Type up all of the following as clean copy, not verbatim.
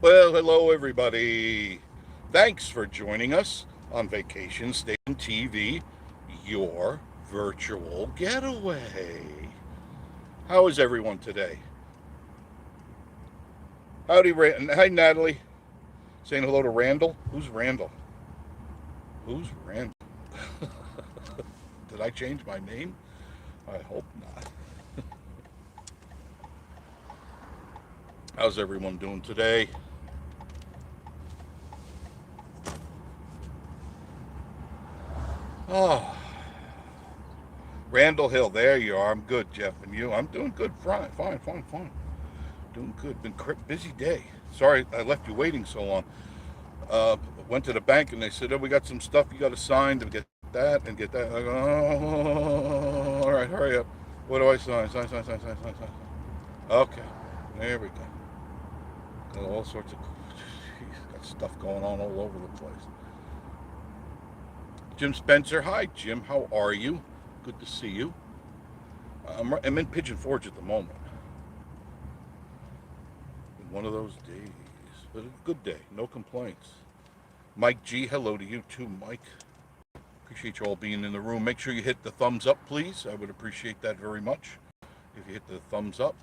Well, hello, everybody. Thanks for joining us on Vacation Station TV, your virtual getaway. How is everyone today? Howdy, hi, Natalie. Saying hello to Randall. Who's Randall? Who's Randall? Did I change my name? I hope not. How's everyone doing today? Oh, Randall Hill. There you are. I'm good, Jeff. And you? I'm doing good. Fine, fine, fine, fine. Doing good. Been busy day. Sorry I left you waiting so long. Uh, Went to the bank and they said, "Oh, we got some stuff you got to sign to get that and get that." I go, "Oh, all right, hurry up. What do I sign? Sign, sign, sign, sign, sign, sign." Okay, there we go. Got all sorts of got stuff going on all over the place. Jim Spencer, hi Jim, how are you? Good to see you. I'm in Pigeon Forge at the moment. One of those days, but a good day, no complaints. Mike G, hello to you too, Mike. Appreciate you all being in the room. Make sure you hit the thumbs up, please. I would appreciate that very much if you hit the thumbs up.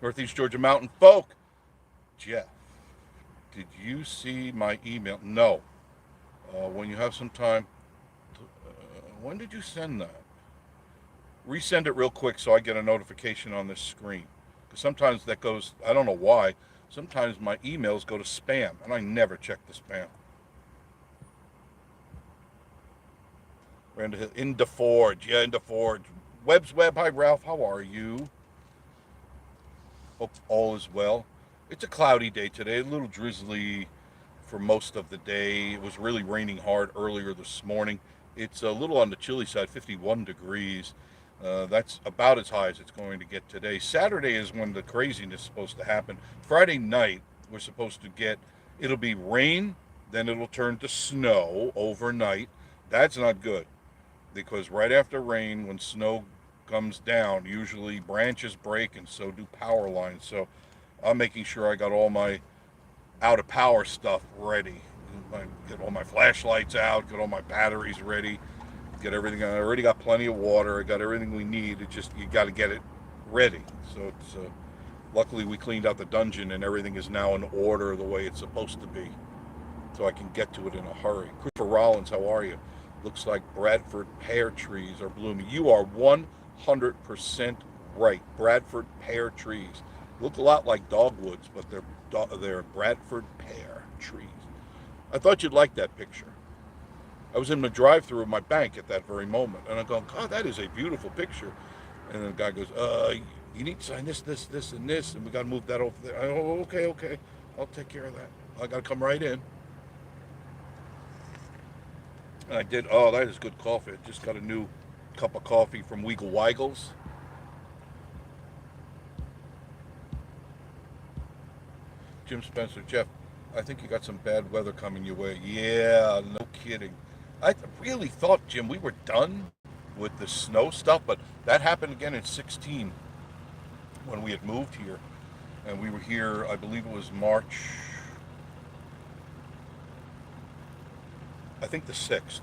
Northeast Georgia Mountain Folk. Jeff, did you see my email? No. When you have some time, when did you send that? Resend it real quick so I get a notification on this screen. Because sometimes that goes, I don't know why, sometimes my emails go to spam, and I never check the spam. Into Forge, yeah, into Forge. Webb's Web, hi Ralph, how are you? Hope all is well. It's a cloudy day today, a little drizzly for most of the day. It was really raining hard earlier this morning. It's a little on the chilly side, 51 degrees. That's about as high as it's going to get today. Saturday is when the craziness is supposed to happen. Friday night, we're supposed to get, it'll be rain, then it'll turn to snow overnight. That's not good because right after rain, when snow comes down, usually branches break and so do power lines. So I'm making sure I got all my out of power stuff ready. Get all my flashlights out, get all my batteries ready, get everything. I already got plenty of water. I got everything we need. It just you got to get it ready. So it's luckily we cleaned out the dungeon and everything is now in order the way it's supposed to be. So I can get to it in a hurry. Christopher Rollins, how are you? Looks like Bradford pear trees are blooming. You are 100% right. Bradford pear trees look a lot like dogwoods, but they're Bradford pear trees. I thought you'd like that picture. I was in the drive-through of my bank at that very moment, and I'm going, God, that is a beautiful picture. And the guy goes, you need to sign this, this, this, and this, and we got to move that over there. Oh, okay, okay, I'll take care of that. I got to come right in. And I did. Oh, that is good coffee. I just got a new cup of coffee from Weagle Weigels. Jim Spencer, Jeff, I think you got some bad weather coming your way. Yeah, no kidding. I really thought, Jim, we were done with the snow stuff, but that happened again in 16 when we had moved here. And we were here, I believe it was March, I think the 6th.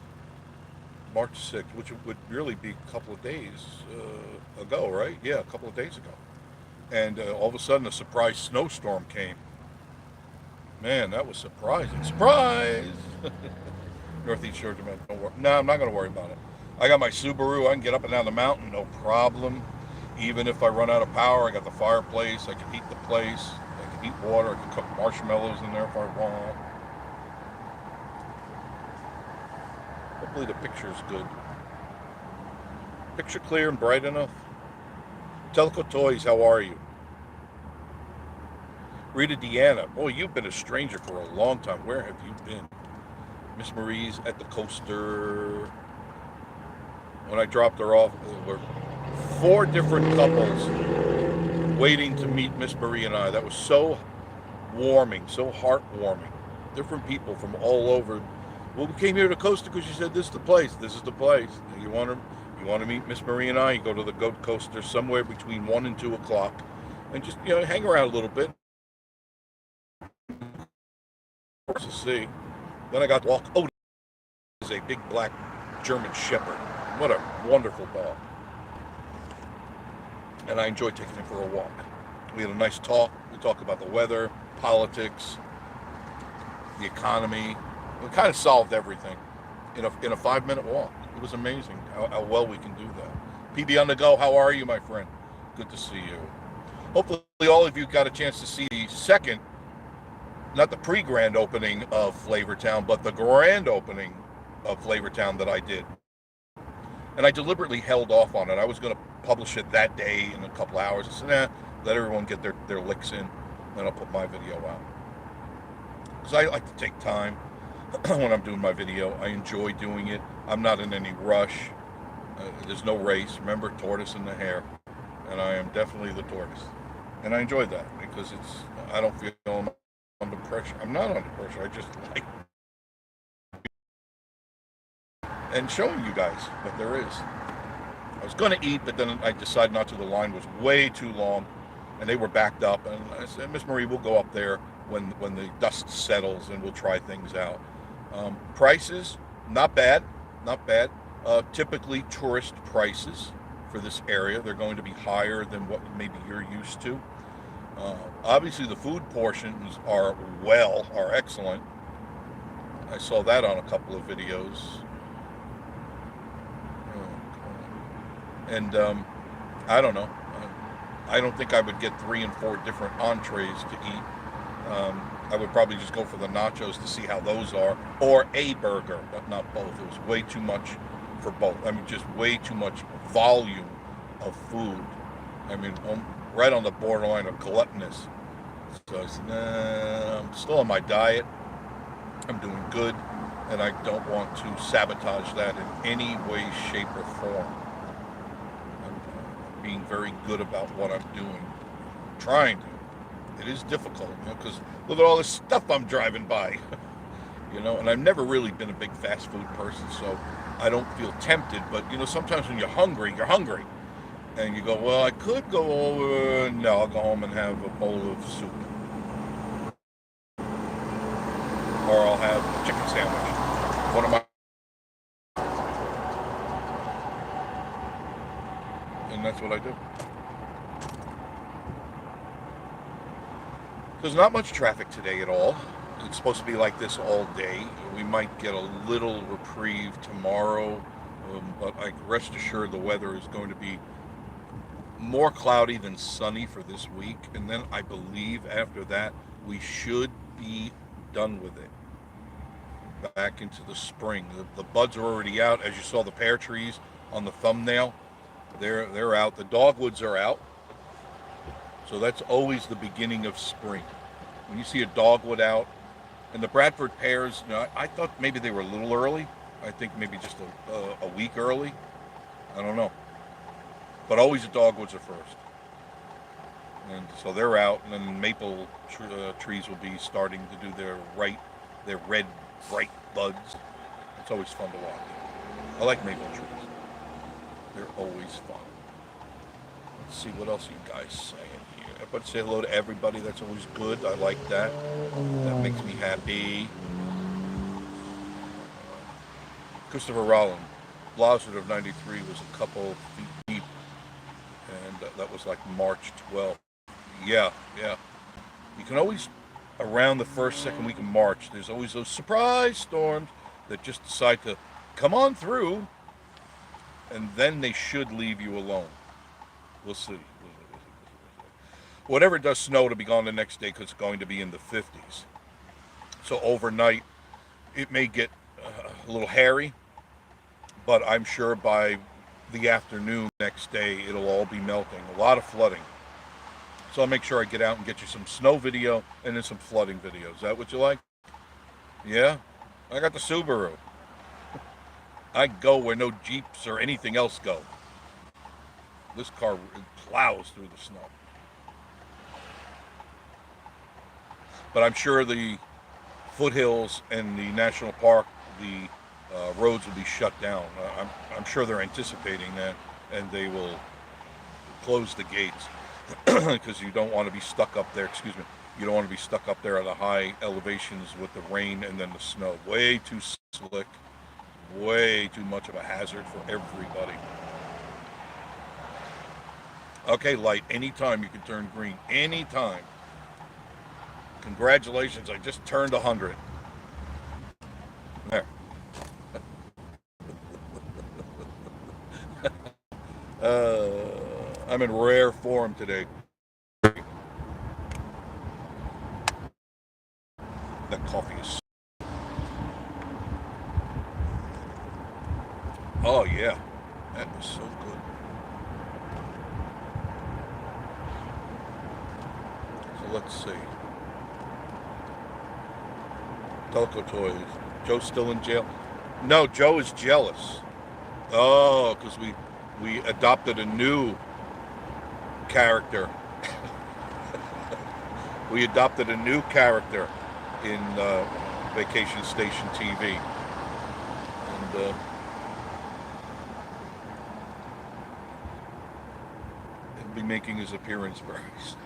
March 6th, which would really be a couple of days ago, right? Yeah, a couple of days ago. And all of a sudden, a surprise snowstorm came. Man, that was surprising. Surprise! Northeast Georgia, man. Don't worry. No, I'm not going to worry about it. I got my Subaru. I can get up and down the mountain, no problem. Even if I run out of power, I got the fireplace. I can heat the place. I can heat water. I can cook marshmallows in there if I want. Hopefully the picture's good. Picture clear and bright enough. Teleco Toys, how are you? Rita Deanna, boy, you've been a stranger for a long time. Where have you been? Miss Marie's at the coaster. When I dropped her off, there were 4 different couples waiting to meet Miss Marie and I. That was so warming, so heartwarming. Different people from all over. Well, we came here to Coaster because she said, this is the place. This is the place. You want to meet Miss Marie and I? You go to the Goat Coaster somewhere between 1 and 2 o'clock and just, hang around a little bit. dogs to see. Then I got to walk. Oh, is a big black German Shepherd. What a wonderful dog. And I enjoyed taking him for a walk. We had a nice talk. We talked about the weather, politics, the economy. We kind of solved everything in a 5-minute walk. It was amazing how well we can do that. PB on the go, how are you, my friend? Good to see you. Hopefully all of you got a chance to see the second, not the pre-grand opening of Flavortown, but the grand opening of Flavortown that I did. And I deliberately held off on it. I was going to publish it that day in a couple hours. I said, let everyone get their licks in, then I'll put my video out. Because I like to take time when I'm doing my video. I enjoy doing it. I'm not in any rush. There's no race. Remember, tortoise and the hare. And I am definitely the tortoise. And I enjoy that because I don't feel I'm under pressure. I'm not under pressure. I just like and showing you guys what there is. I was going to eat, but then I decided not to. The line was way too long, and they were backed up. And I said, Miss Marie, we'll go up there when the dust settles, and we'll try things out. Prices, not bad, not bad. Typically, tourist prices for this area, they're going to be higher than what maybe you're used to. Obviously, the food portions are excellent. I saw that on a couple of videos. And I don't know. I don't think I would get 3 and 4 different entrees to eat. I would probably just go for the nachos to see how those are, or a burger, but not both. It was way too much for both. I mean, just way too much volume of food. I mean, right on the borderline of gluttonous. So I said, nah, I'm still on my diet. I'm doing good, and I don't want to sabotage that in any way, shape, or form. I'm being very good about what I'm doing. I'm trying to. It is difficult, because look at all this stuff I'm driving by. And I've never really been a big fast food person, so I don't feel tempted. But, sometimes when you're hungry. And you go, well, I could go over. No, I'll go home and have a bowl of soup. Or I'll have a chicken sandwich. One of my. And that's what I do. There's not much traffic today at all. It's supposed to be like this all day. We might get a little reprieve tomorrow, but rest assured the weather is going to be more cloudy than sunny for this week, and then I believe after that we should be done with it. Back into the spring. The buds are already out. As you saw, the pear trees on the thumbnail, they're out. The dogwoods are out. So that's always the beginning of spring. When you see a dogwood out, and the Bradford pears, I thought maybe they were a little early. I think maybe just a week early. I don't know. But always the dogwoods are first. And so they're out, and then maple trees will be starting to do their red, bright buds. It's always fun to watch. I like maple trees. They're always fun. Let's see what else you guys saying here. Everybody say hello to everybody. That's always good. I like that. That makes me happy. Christopher Rowland, Blizzard of '93 was a couple feet deep, and that was like March 12th. Yeah. You can always, around the first, second week of March, there's always those surprise storms that just decide to come on through, and then they should leave you alone. We'll see. Whatever it does snow, it'll be gone the next day because it's going to be in the 50s. So overnight, it may get a little hairy, but I'm sure by the afternoon next day, it'll all be melting. A lot of flooding. So I'll make sure I get out and get you some snow video and then some flooding video. Is that what you like? Yeah? I got the Subaru. I go where no Jeeps or anything else go. This car plows through the snow. But I'm sure the foothills and the national park, the roads will be shut down. I'm sure they're anticipating that, and they will close the gates because you don't want to be stuck up there. Excuse me. You don't want to be stuck up there at the high elevations with the rain and then the snow. Way too slick, way too much of a hazard for everybody. Okay, light, anytime you can turn green. Anytime. Congratulations, I just turned 100. There. Uh, I'm in rare form today. That coffee is. Oh, yeah. That was so good. So let's see. Telco Toys. Joe's still in jail? No, Joe is jealous. Oh, because we adopted a new character. We adopted a new character in Vacation Station TV, and he'll be making his appearance very soon.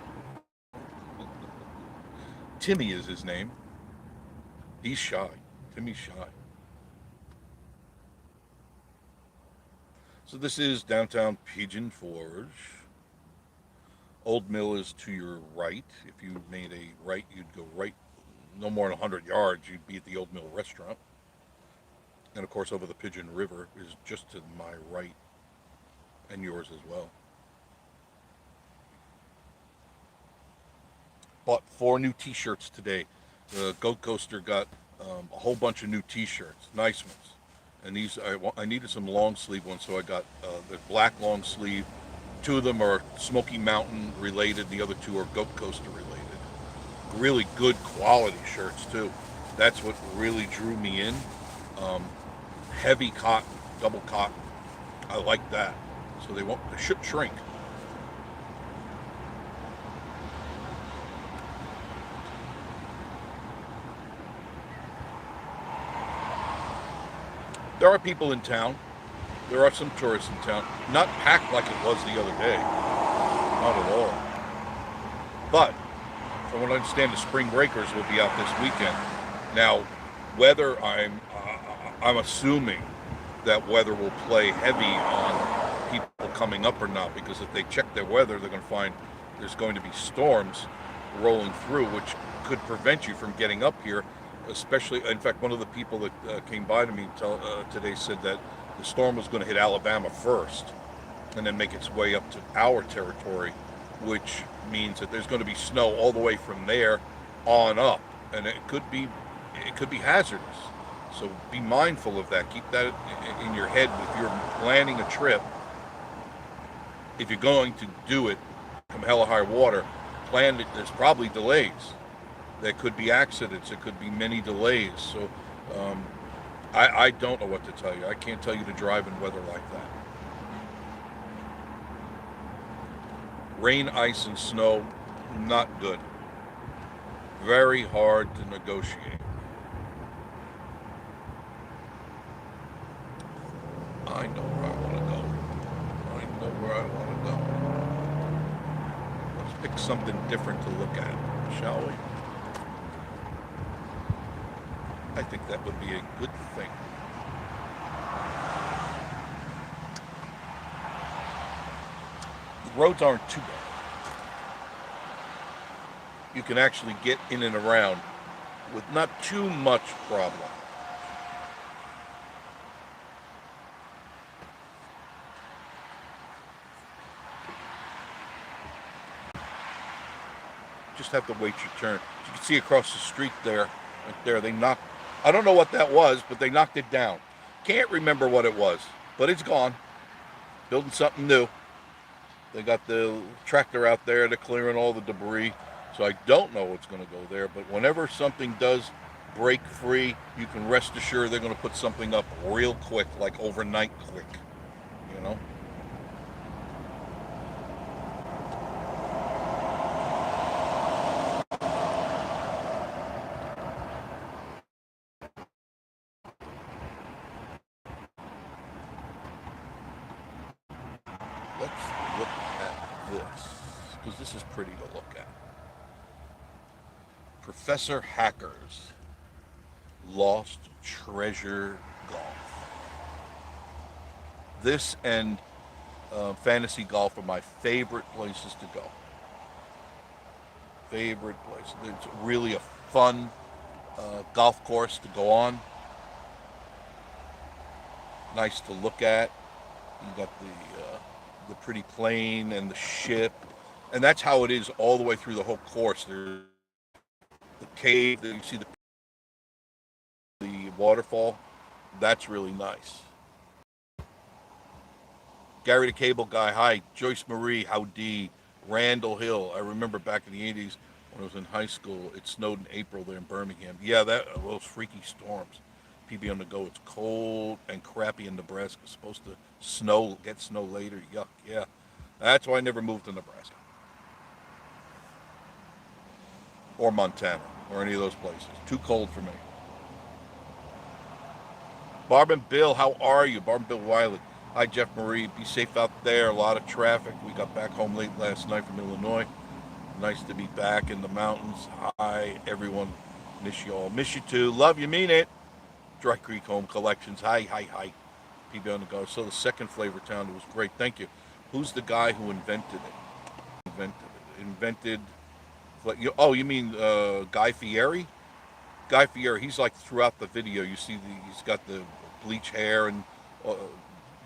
Timmy is his name. He's shy. Timmy's shy. So this is downtown Pigeon Forge. Old Mill is to your right. If you made a right, you'd go right no more than 100 yards. You'd be at the Old Mill restaurant. And of course, over the Pigeon River is just to my right and yours as well. Bought 4 new t-shirts today. The Goat Coaster got a whole bunch of new t-shirts, nice ones. And these, I needed some long sleeve ones, so I got the black long sleeve. 2 of them are Smoky Mountain related. The other 2 are Goat Coaster related. Really good quality shirts too. That's what really drew me in. Heavy cotton, double cotton. I like that. So they shouldn't shrink. There are people in town. There are some tourists in town. Not packed like it was the other day. Not at all. But from what I understand, the spring breakers will be out this weekend. Now, weather, I'm assuming that weather will play heavy on people coming up or not, because if they check their weather, they're going to find there's going to be storms rolling through, which could prevent you from getting up here. Especially, in fact, one of the people that came by to me today said that the storm was going to hit Alabama first and then make its way up to our territory, which means that there's going to be snow all the way from there on up, and it could be hazardous. So be mindful of that. Keep that in your head if you're planning a trip. If you're going to do it from hell or high water, plan it. There's probably delays. There could be accidents. There could be many delays. So I don't know what to tell you. I can't tell you to drive in weather like that. Rain, ice, and snow, not good. Very hard to negotiate. I know where I want to go. I know where I want to go. Let's pick something different to look at, shall we? I think that would be a good thing. The roads aren't too bad. You can actually get in and around with not too much problem. Just have to wait your turn. You can see across the street there, right there, they knocked, I don't know what that was, but they knocked it down. Can't remember what it was, but it's gone. Building something new. They got the tractor out there, they're clearing all the debris. So I don't know what's going to go there, but whenever something does break free, you can rest assured they're going to put something up real quick, like overnight quick, you know? Let's look at this, because this is pretty to look at. Professor Hacker's Lost Treasure Golf. This and fantasy golf are my favorite places to go. Favorite place. It's really a fun golf course to go on. Nice to look at. You got the pretty plane and the ship, and that's how it is all the way through the whole course. There's the cave that you see the waterfall. That's really nice. Gary the Cable Guy, hi. Joyce Marie, howdy. Randall Hill, I remember back in the 80s when I was in high school, it snowed in April there in Birmingham. Yeah, those freaky storms. PB on the go, it's cold and crappy in Nebraska. It's supposed to get snow later. Yuck, yeah. That's why I never moved to Nebraska. Or Montana, or any of those places. Too cold for me. Barb and Bill, how are you? Barb and Bill Wiley. Hi, Jeff Marie. Be safe out there. A lot of traffic. We got back home late last night from Illinois. Nice to be back in the mountains. Hi, everyone. Miss you all. Miss you too. Love you. Mean it. Dry Creek Home Collections. Hi, hi, hi. PB on the go. So the second Flavor Town. It was great. Thank you. Who's the guy who invented it? Invented. Oh, you mean Guy Fieri? Guy Fieri. He's like throughout the video. You see, he's got the bleach hair and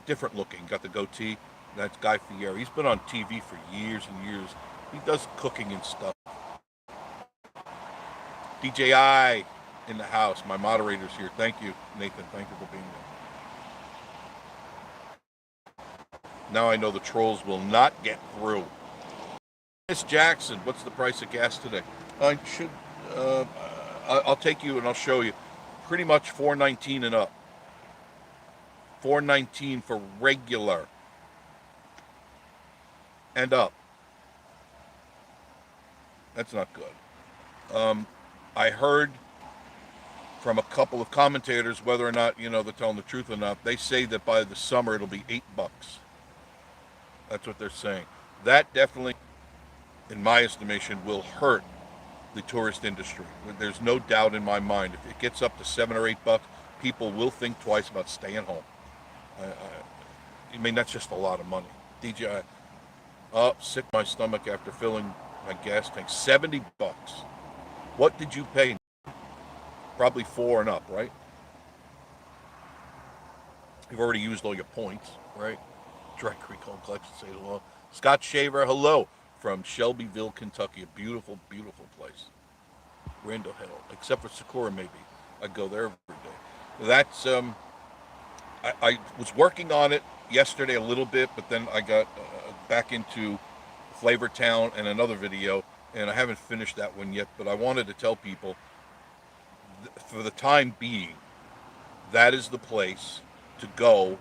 different looking. Got the goatee. That's Guy Fieri. He's been on TV for years and years. He does cooking and stuff. DJI in the house. My moderator's here. Thank you, Nathan. Thank you for being there. Now I know the trolls will not get through. Miss Jackson, what's the price of gas today? I should. I'll take you and I'll show you. Pretty much $4.19 and up. $4.19 for regular and up. That's not good. I heard from a couple of commentators, whether or not they're telling the truth or not. They say that by the summer it'll be $8. That's what they're saying. That definitely, in my estimation, will hurt the tourist industry. There's no doubt in my mind. If it gets up to $7 or $8, people will think twice about staying home. I mean, that's just a lot of money. DJI, sick to my stomach after filling my gas tank. $70. What did you pay? Probably 4 and up, right? You've already used all your points, right? Dry Creek Home Collection, say hello. Scott Shaver, hello from Shelbyville, Kentucky. A beautiful, beautiful place. Randall Hill, except for Sakura, maybe. I'd go there every day. That's I was working on it yesterday a little bit, but then I got back into Flavor Town and another video, and I haven't finished that one yet, but I wanted to tell people, for the time being, that is the place to go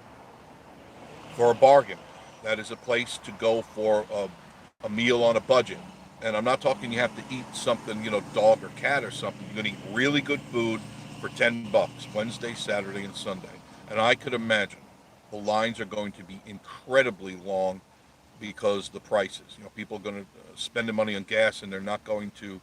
for a bargain. That is a place to go for a meal on a budget. And I'm not talking you have to eat something, dog or cat or something. You're going to eat really good food for $10, Wednesday, Saturday, and Sunday. And I could imagine the lines are going to be incredibly long because the prices. People are going to spend the money on gas, and they're not going to.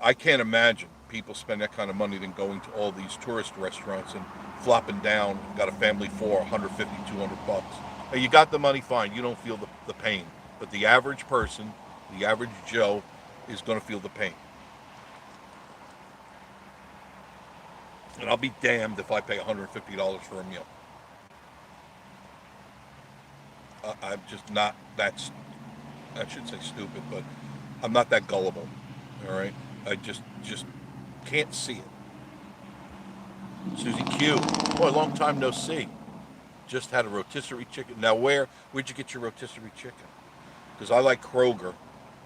I can't imagine people spend that kind of money than going to all these tourist restaurants and flopping down. Got a family for $150, $200. Now, you got the money, fine. You don't feel the pain. But the average person, the average Joe, is going to feel the pain. And I'll be damned if I pay $150 for a meal. I'm just not that, I shouldn't say stupid, but I'm not that gullible, all right? I just can't see it. Susie Q, boy, long time no see. Just had a rotisserie chicken. Now, where'd you get your rotisserie chicken? Because I like Kroger.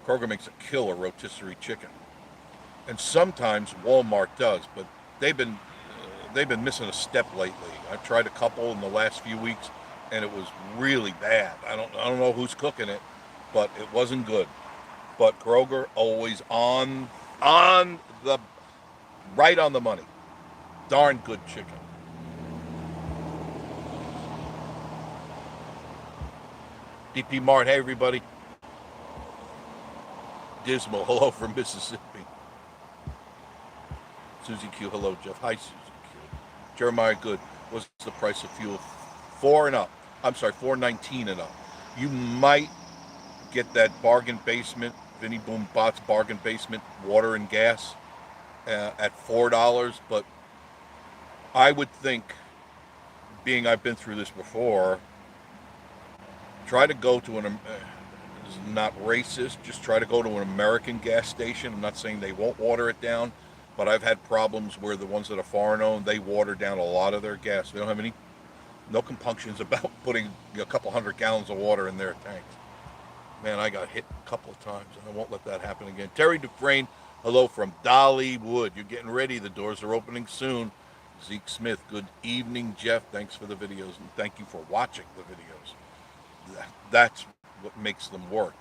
Kroger makes a killer rotisserie chicken. And sometimes Walmart does, but they've been missing a step lately. I've tried a couple in the last few weeks, and it was really bad. I don't know who's cooking it, but it wasn't good. But Kroger always on the right on the money. Darn good chicken. DP Mart, hey everybody. Dismal, hello from Mississippi. Susie Q, hello, Jeff. Hi, Susie Q. Jeremiah Good, what's the price of fuel? 4 and up. I'm sorry, 4.19 and up. You might get that bargain basement, Vinny Boom Bot's bargain basement water and gas at $4, but I would think, being I've been through this before, try to go to is not racist, just try to go to an American gas station. I'm not saying they won't water it down, but I've had problems where the ones that are foreign owned, they water down a lot of their gas. They don't have no compunctions about putting a couple hundred gallons of water in their tanks. Man, I got hit a couple of times, and I won't let that happen again. Terry Dufresne, hello from Dollywood. You're getting ready. The doors are opening soon. Zeke Smith, good evening, Jeff. Thanks for the videos, and thank you for watching the videos. That's what makes them work.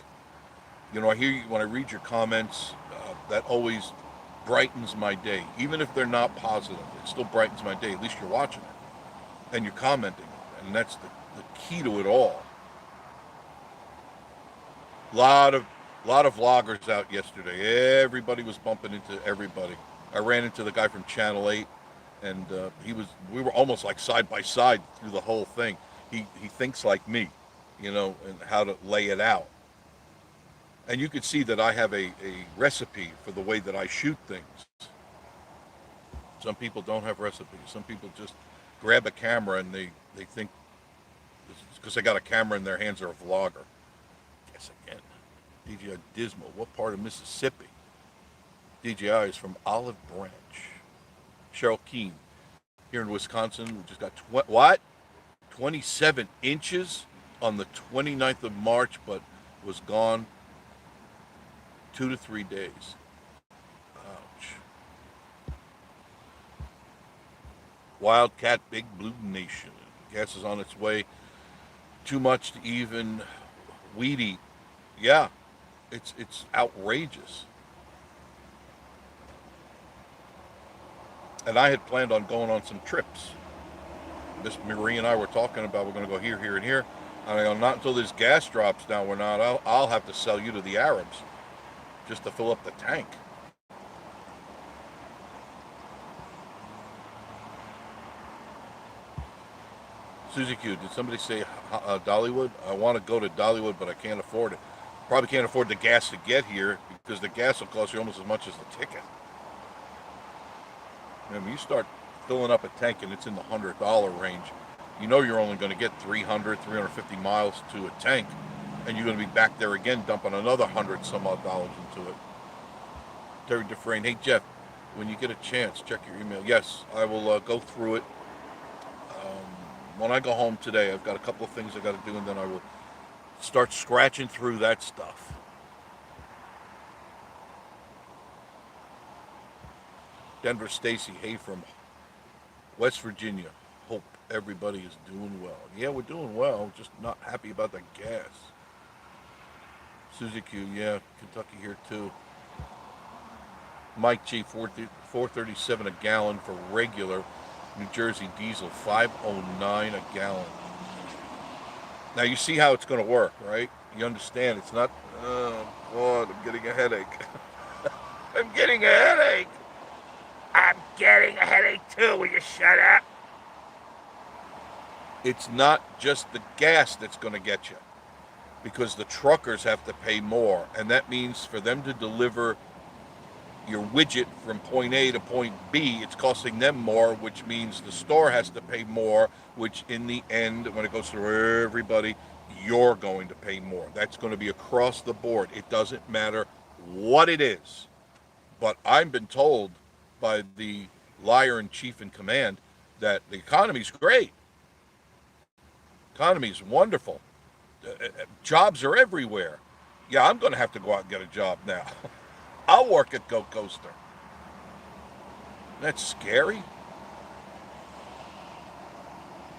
You know, I hear you when I read your comments. That always brightens my day. Even if they're not positive, it still brightens my day. At least you're watching it, and you're commenting. And that's the key to it all. Lot of vloggers out yesterday. Everybody was bumping into everybody. I ran into the guy from Channel 8, and we were almost like side by side through the whole thing. He thinks like me, you know, and how to lay it out. And you could see that I have a recipe for the way that I shoot things. Some people don't have recipes. Some people just grab a camera and they think, because they got a camera in their hands, they're a vlogger. Guess again. DJI Dismal, what part of Mississippi? DJI is from Olive Branch. Cheryl Keene, here in Wisconsin, we just got 27 inches on the 29th of March, but was gone 2 to 3 days. Ouch. Wildcat Big Blue Nation. Gas is on its way. Too much to even weed eat. Yeah, it's outrageous. And I had planned on going on some trips. Miss Marie and I were talking about we're going to go here, here, and here. And I go, not until this gas drops down, we're not. I'll have to sell you to the Arabs just to fill up the tank. Susie Q, did somebody say Dollywood? I want to go to Dollywood, but I can't afford it. Probably can't afford the gas to get here because the gas will cost you almost as much as the ticket. And when you start filling up a tank and it's in the $100 range, you know you're only going to get 350 miles to a tank, and you're going to be back there again dumping another $100 some odd into it. Terry Dufresne, hey Jeff, when you get a chance, check your email. Yes, I will go through it. When I go home today, I've got a couple of things I got to do, and then I will start scratching through that stuff. Denver Stacy, hey from West Virginia. Hope everybody is doing well. Yeah, we're doing well, just not happy about the gas. Susie Q, yeah, Kentucky here too. Mike G, 437 a gallon for regular. New Jersey diesel, 509 a gallon. Now you see how it's going to work, right? You understand it's not, oh God, I'm getting a headache. I'm getting a headache. I'm getting a headache too, will you shut up? It's not just the gas that's going to get you, because the truckers have to pay more, and that means for them to deliver your widget from point A to point B, it's costing them more, which means the store has to pay more, which in the end, when it goes through everybody, you're going to pay more. That's going to be across the board. It doesn't matter what it is. But I've been told by the liar in chief in command that the economy's great. Economy's wonderful. Jobs are everywhere. Yeah, I'm going to have to go out and get a job now. I'll work at Go Coaster. That's scary.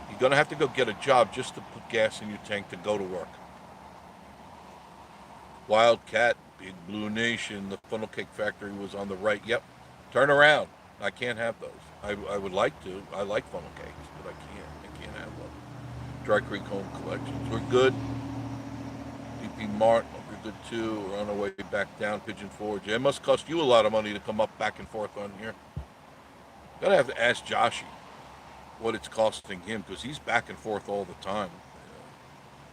You're going to have to go get a job just to put gas in your tank to go to work. Wildcat, Big Blue Nation, the funnel cake factory was on the right. Yep. Turn around. I can't have those. I would like to. I like funnel cakes, but I can't have them. Dry Creek Home Collections. We're good. DP Mart. Good too. We're on our way back down Pigeon Forge. It must cost you a lot of money to come up back and forth on here. Gonna have to ask Joshy what it's costing him because he's back and forth all the time.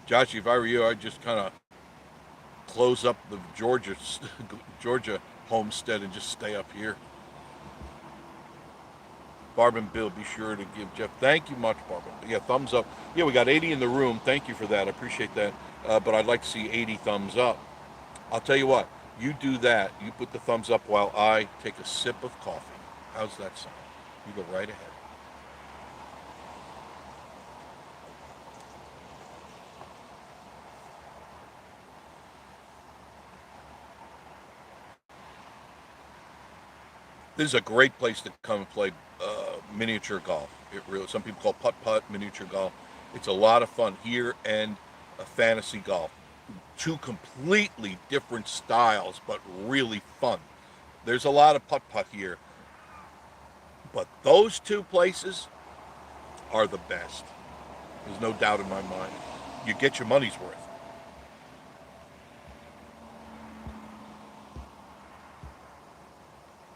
Joshy, if I were you, I'd just kind of close up the Georgia homestead and just stay up here. Barb and Bill, be sure to give Jeff. Thank you much, Barb. Yeah, thumbs up. Yeah, we got 80 in the room. Thank you for that. I appreciate that. But I'd like to see 80 thumbs up. I'll tell you what. You do that. You put the thumbs up while I take a sip of coffee. How's that sound? You go right ahead. This is a great place to come and play miniature golf. It really, some people call putt-putt miniature golf. It's a lot of fun here and fantasy golf. Two completely different styles, but really fun. There's a lot of putt-putt here, but those two places are the best. There's no doubt in my mind. You get your money's worth.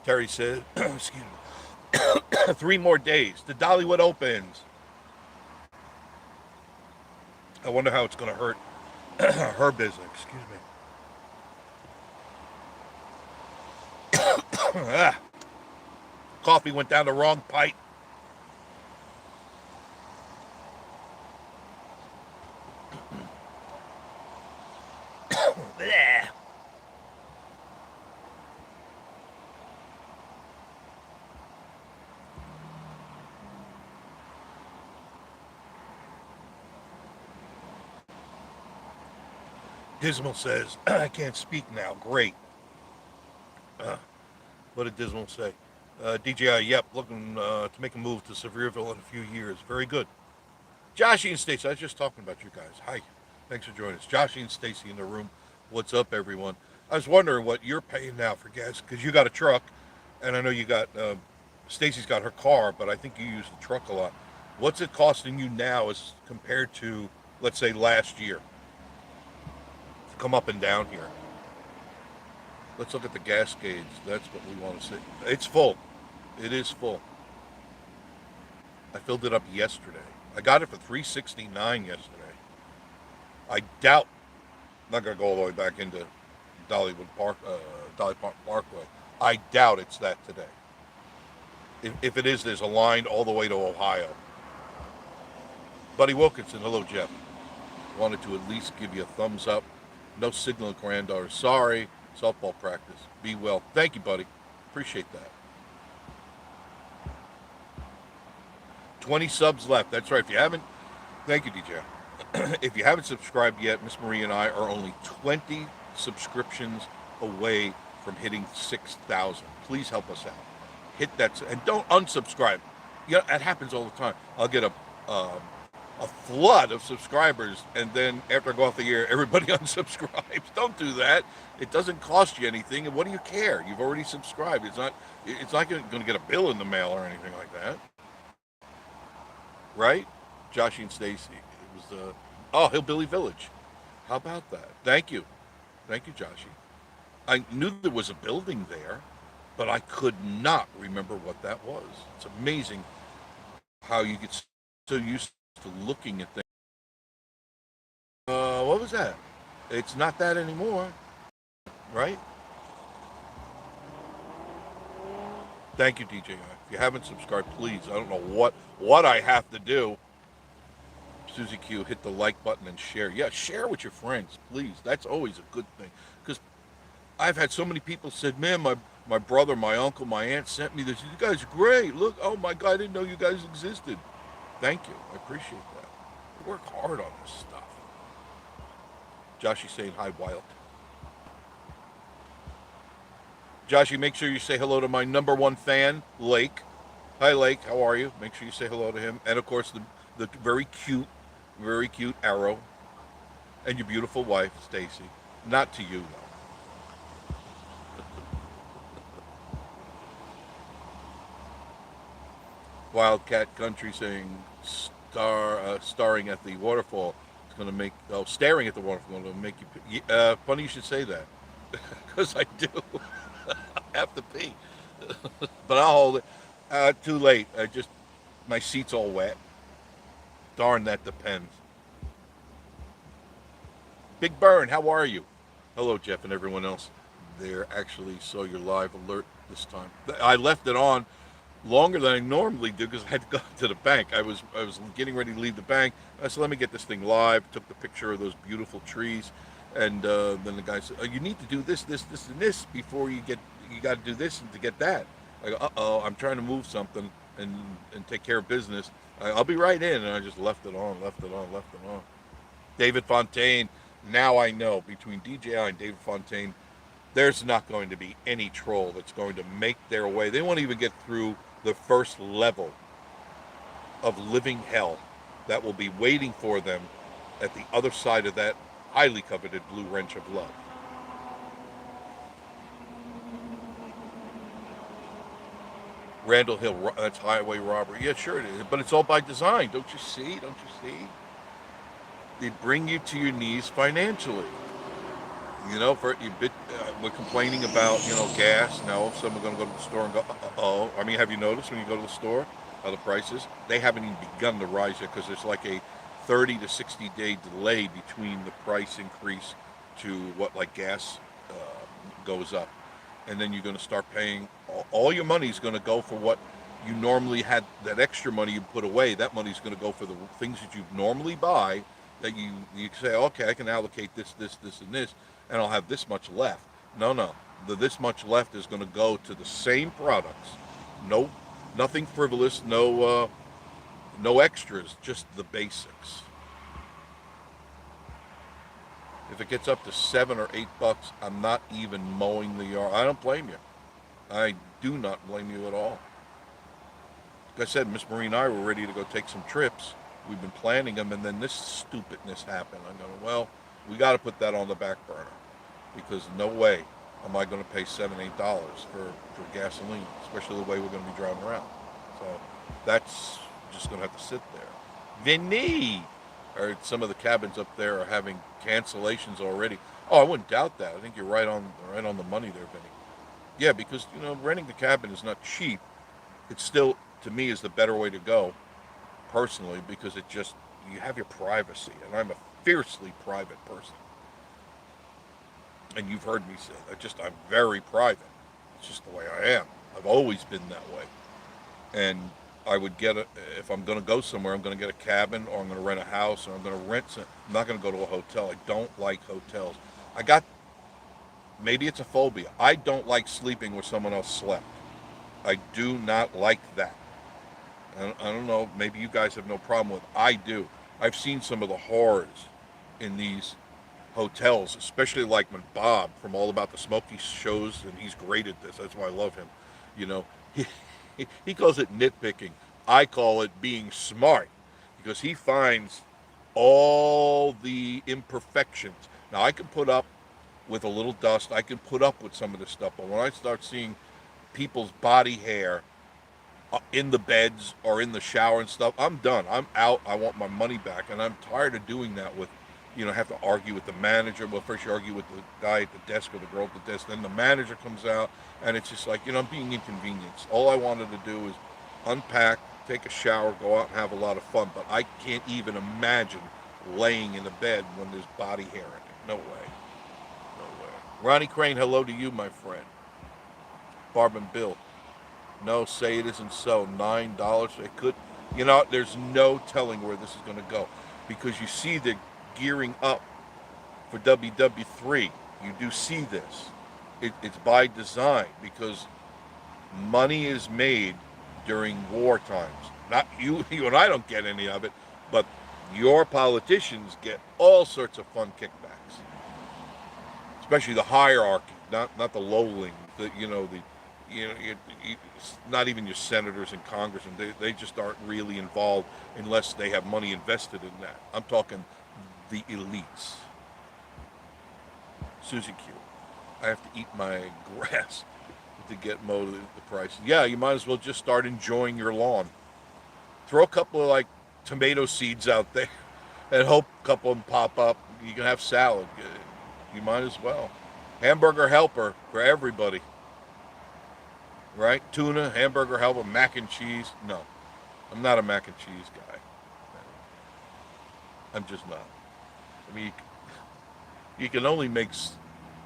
Terry said, excuse me, 3 more days. The Dollywood opens. I wonder how it's going to hurt her business. Excuse me. Coffee went down the wrong pipe. Dismal says, I can't speak now. Great. What did Dismal say? DJI, yep, looking to make a move to Sevierville in a few years. Very good. Joshy and Stacy, I was just talking about you guys. Hi. Thanks for joining us. Joshy and Stacy in the room. What's up, everyone? I was wondering what you're paying now for gas, because you got a truck, and I know you got, Stacy's got her car, but I think you use the truck a lot. What's it costing you now as compared to, let's say, last year? Come up and down here. Let's look at the gas gauge. That's what we want to see. It's full. It is full. I filled it up yesterday. I got it for $3.69 yesterday. I doubt. I'm not gonna go all the way back into Dolly Park Parkway. I doubt it's that today. If it is, there's a line all the way to Ohio. Buddy Wilkinson, hello Jeff. Wanted to at least give you a thumbs up. No signal, granddaughter. Sorry. Softball practice. Be well. Thank you, buddy. Appreciate that. 20 subs left. That's right. If you haven't, thank you, DJ. If you haven't subscribed yet, Miss Marie and I are only 20 subscriptions away from hitting 6,000. Please help us out. Hit that, and don't unsubscribe. You know, that happens all the time. I'll get a flood of subscribers, and then after I go off the air, everybody unsubscribes. Don't do that. It doesn't cost you anything, and what do you care? You've already subscribed. It's not going to get a bill in the mail or anything like that, right? Joshy and Stacy. It was Hillbilly Village. How about that? Thank you, Joshy. I knew there was a building there, but I could not remember what that was. It's amazing how you get so used to looking at things. What was that? It's not that anymore, right? Thank you, DJ. If you haven't subscribed, please. I don't know what I have to do. Susie Q, hit the like button and share. Yeah, share with your friends, please. That's always a good thing. Because I've had so many people said, man, my brother, my uncle, my aunt sent me this. You guys are great. Look, oh my God, I didn't know you guys existed. Thank you. I appreciate that. I work hard on this stuff. Joshy saying hi, Wild. Joshy, make sure you say hello to my #1 fan, Lake. Hi, Lake. How are you? Make sure you say hello to him. And, of course, the very cute Arrow. And your beautiful wife, Stacy. Not to you, though. Wildcat Country saying starring at the waterfall is going to make staring at the waterfall will make you funny you should say that because I do. I have to pee. But I'll hold it. Too late. My seat's all wet. Darn, that depends. Big Burn, how are you? Hello, Jeff, and everyone else. There actually saw your live alert this time. I left it on longer than I normally do because I had to go to the bank. I was getting ready to leave the bank. I said, let me get this thing live. Took the picture of those beautiful trees, and then the guy said, oh, you need to do this, this, this, and this before you get. You got to do this and to get that. I go, uh-oh, I'm trying to move something and take care of business. I'll be right in, and I just left it on, left it on, left it on. David Fontaine. Now I know between DJI and David Fontaine, there's not going to be any troll that's going to make their way. They won't even get through the first level of living hell that will be waiting for them at the other side of that highly coveted blue wrench of love. Randall Hill, that's highway robbery. Yeah, sure it is, but it's all by design. Don't you see? Don't you see? They bring you to your knees financially. We're complaining about gas. Now someone's going to go to the store and go, oh. I mean, have you noticed when you go to the store how the prices? They haven't even begun to rise yet because there's like a 30 to 60-day delay between the price increase to what like gas goes up, and then you're going to start paying. All your money's going to go for what you normally had. That extra money you put away, that money's going to go for the things that you normally buy. That you say, okay, I can allocate this, this, this, and this, and I'll have this much left. No, no. The this much left is going to go to the same products. No, nothing frivolous. No extras. Just the basics. If it gets up to $7 or $8, I'm not even mowing the yard. I don't blame you. I do not blame you at all. Like I said, Miss Marie and I were ready to go take some trips. We've been planning them, and then this stupidness happened. I'm going, well, we got to put that on the back burner because no way am I going to pay $7, $8 for gasoline, especially the way we're going to be driving around. So that's just going to have to sit there. Vinny! Or some of the cabins up there are having cancellations already. Oh, I wouldn't doubt that. I think you're right on the money there, Vinny. Yeah, because renting the cabin is not cheap. It still, to me, is the better way to go, personally, because it just you have your privacy, and I'm a fiercely private person. And you've heard me say that. I'm very private. It's just the way I am. I've always been that way. And I would if I'm going to go somewhere, I'm going to get a cabin, or I'm going to rent a house, or I'm going to I'm not going to go to a hotel. I don't like hotels. Maybe it's a phobia. I don't like sleeping where someone else slept. I do not like that. I don't know, maybe you guys have no problem with it. I do. I've seen some of the horrors in these hotels, especially like when Bob from All About the Smoky shows, and he's great at this. That's why I love him. You know, he calls it nitpicking. I call it being smart because he finds all the imperfections. Now, I can put up with a little dust. I can put up with some of this stuff. But when I start seeing people's body hair in the beds or in the shower and stuff, I'm done. I'm out. I want my money back. And I'm tired of doing that with, have to argue with the manager. Well, first you argue with the guy at the desk or the girl at the desk. Then the manager comes out, and it's just like, I'm being inconvenienced. All I wanted to do is unpack, take a shower, go out and have a lot of fun. But I can't even imagine laying in a bed when there's body hair in it. No way. No way. Ronnie Crane, hello to you, my friend. Barb and Bill. No, say it isn't so. $9. It could, there's no telling where this is going to go because you see the gearing up for WW3. You do see this. It's by design because money is made during war times. Not you and I don't get any of it, but your politicians get all sorts of fun kickbacks, especially the hierarchy, not the lowling. Not even your senators and congressmen. They just aren't really involved unless they have money invested in that. I'm talking the elites. Susie Q. I have to eat my grass to get most of the prices. Yeah, you might as well just start enjoying your lawn. Throw a couple of tomato seeds out there and hope a couple of them pop up. You can have salad. You might as well. Hamburger helper for everybody. right? Tuna, hamburger helper, mac and cheese. No, I'm not a mac and cheese guy. I'm just not. I mean, you can only make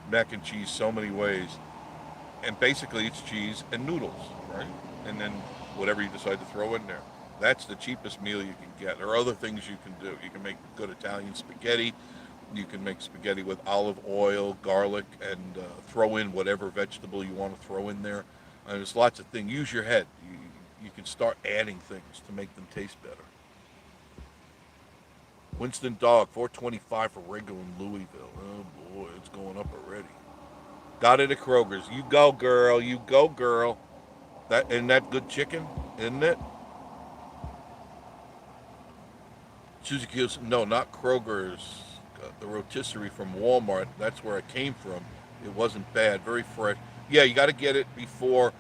mac and cheese so many ways, and basically it's cheese and noodles, right? And then whatever you decide to throw in there. That's the cheapest meal you can get. There are other things you can do. You can make good Italian spaghetti. You can make spaghetti with olive oil, garlic, and throw in whatever vegetable you want to throw in there. There's lots of things. Use your head. You can start adding things to make them taste better. Winston Dog, 425 for regular in Louisville. Oh boy, it's going up already. Got it at Kroger's. You go, girl. You go, girl. That and that good chicken, isn't it? Suzuki, no, not Kroger's. The rotisserie from Walmart. That's where it came from. It wasn't bad. Very fresh. Yeah, you got to get it before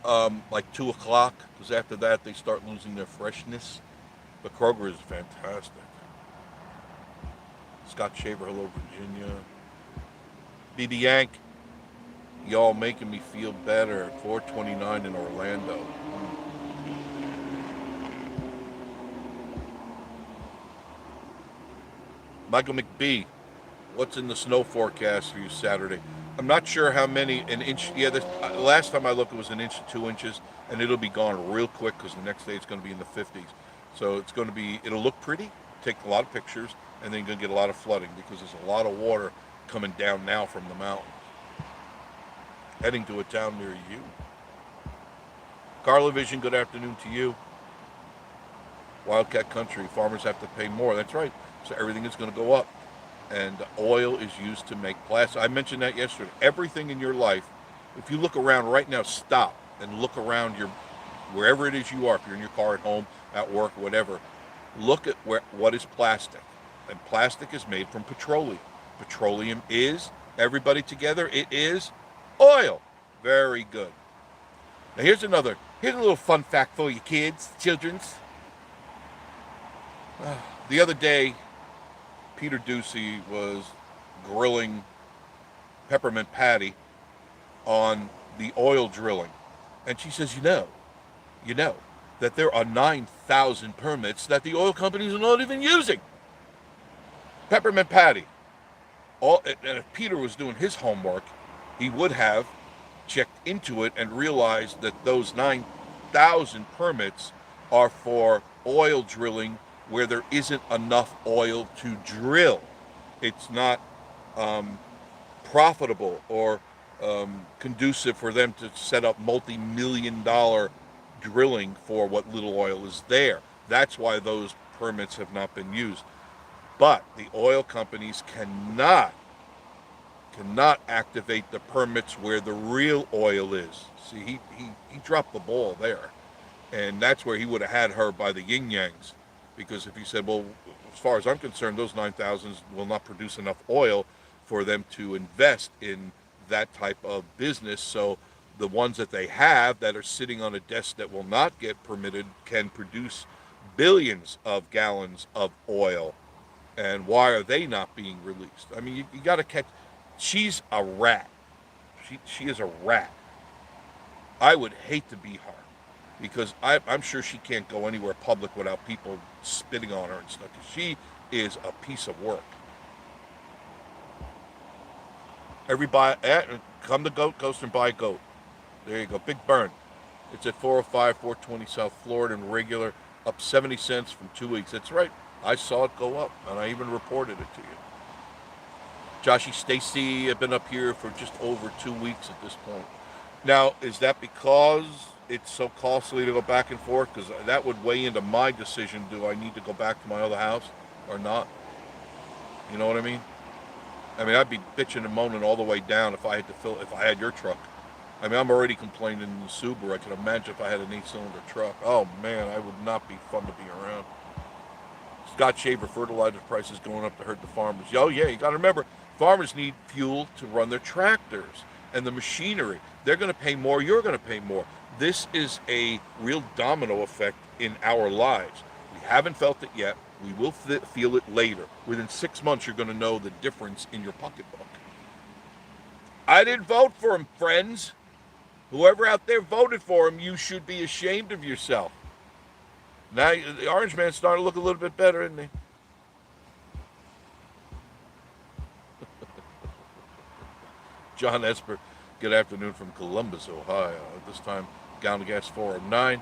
like 2 o'clock, because after that they start losing their freshness. But Kroger is fantastic. Scott Shaver, hello Virginia. BB Yank, y'all making me feel better. 429 in Orlando. Michael McBee, what's in the snow forecast for you Saturday? I'm not sure how many. An inch. Yeah, last time I looked, it was an inch to 2 inches, and it'll be gone real quick because the next day it's going to be in the 50s. So it's going to be. It'll look pretty. Take a lot of pictures, and then you're going to get a lot of flooding because there's a lot of water coming down now from the mountains. Heading to a town near you. Carla Vision, good afternoon to you. Wildcat Country, farmers have to pay more. That's right. So everything is going to go up. And oil is used to make plastic. I mentioned that yesterday. Everything in your life, if you look around right now, stop and look around your wherever it is you are. If you're in your car, at home, at work, whatever, look at what is plastic. And plastic is made from petroleum. Petroleum is, everybody together, it is oil. Very good. Now here's a little fun fact for you kids, children's. The other day, Peter Ducey was grilling Peppermint Patty on the oil drilling. And she says, you know, that there are 9,000 permits that the oil companies are not even using. Peppermint Patty. And if Peter was doing his homework, he would have checked into it and realized that those 9,000 permits are for oil drilling where there isn't enough oil to drill. It's not profitable or conducive for them to set up multi-million-dollar drilling for what little oil is there. That's why those permits have not been used. But the oil companies cannot activate the permits where the real oil is. See, he dropped the ball there. And that's where he would have had her by the yin-yangs. Because if he said, well, as far as I'm concerned, those 9,000 will not produce enough oil for them to invest in that type of business. So the ones that they have that are sitting on a desk that will not get permitted can produce billions of gallons of oil. And why are they not being released? I mean, you got to catch. She's a rat. She is a rat. I would hate to be her because I'm sure she can't go anywhere public without people spitting on her and stuff. She is a piece of work. Everybody, come to Goat Coast and buy goat. There you go. Big Burn. It's at 405, 420 South Florida and regular, up 70 cents from 2 weeks. That's right. I saw it go up, and I even reported it to you. Joshy Stacy have been up here for just over 2 weeks at this point. Now, is that because it's so costly to go back and forth? Because that would weigh into my decision. Do I need to go back to my other house or not? You know what I mean? I mean, I'd be bitching and moaning all the way down if I had your truck. I mean, I'm already complaining in the Subaru. I can imagine if I had an 8-cylinder truck. Oh man, I would not be fun to be around. Scott Shaver, fertilizer prices going up to hurt the farmers. Oh yeah, you got to remember, farmers need fuel to run their tractors and the machinery. They're going to pay more. You're going to pay more. This is a real domino effect in our lives. We haven't felt it yet. We will feel it later. Within 6 months, you're going to know the difference in your pocketbook. I didn't vote for him, friends. Whoever out there voted for him, you should be ashamed of yourself. Now the Orange Man's starting to look a little bit better, isn't he? John Esper, good afternoon from Columbus, Ohio. At this time, gallon of gas 409.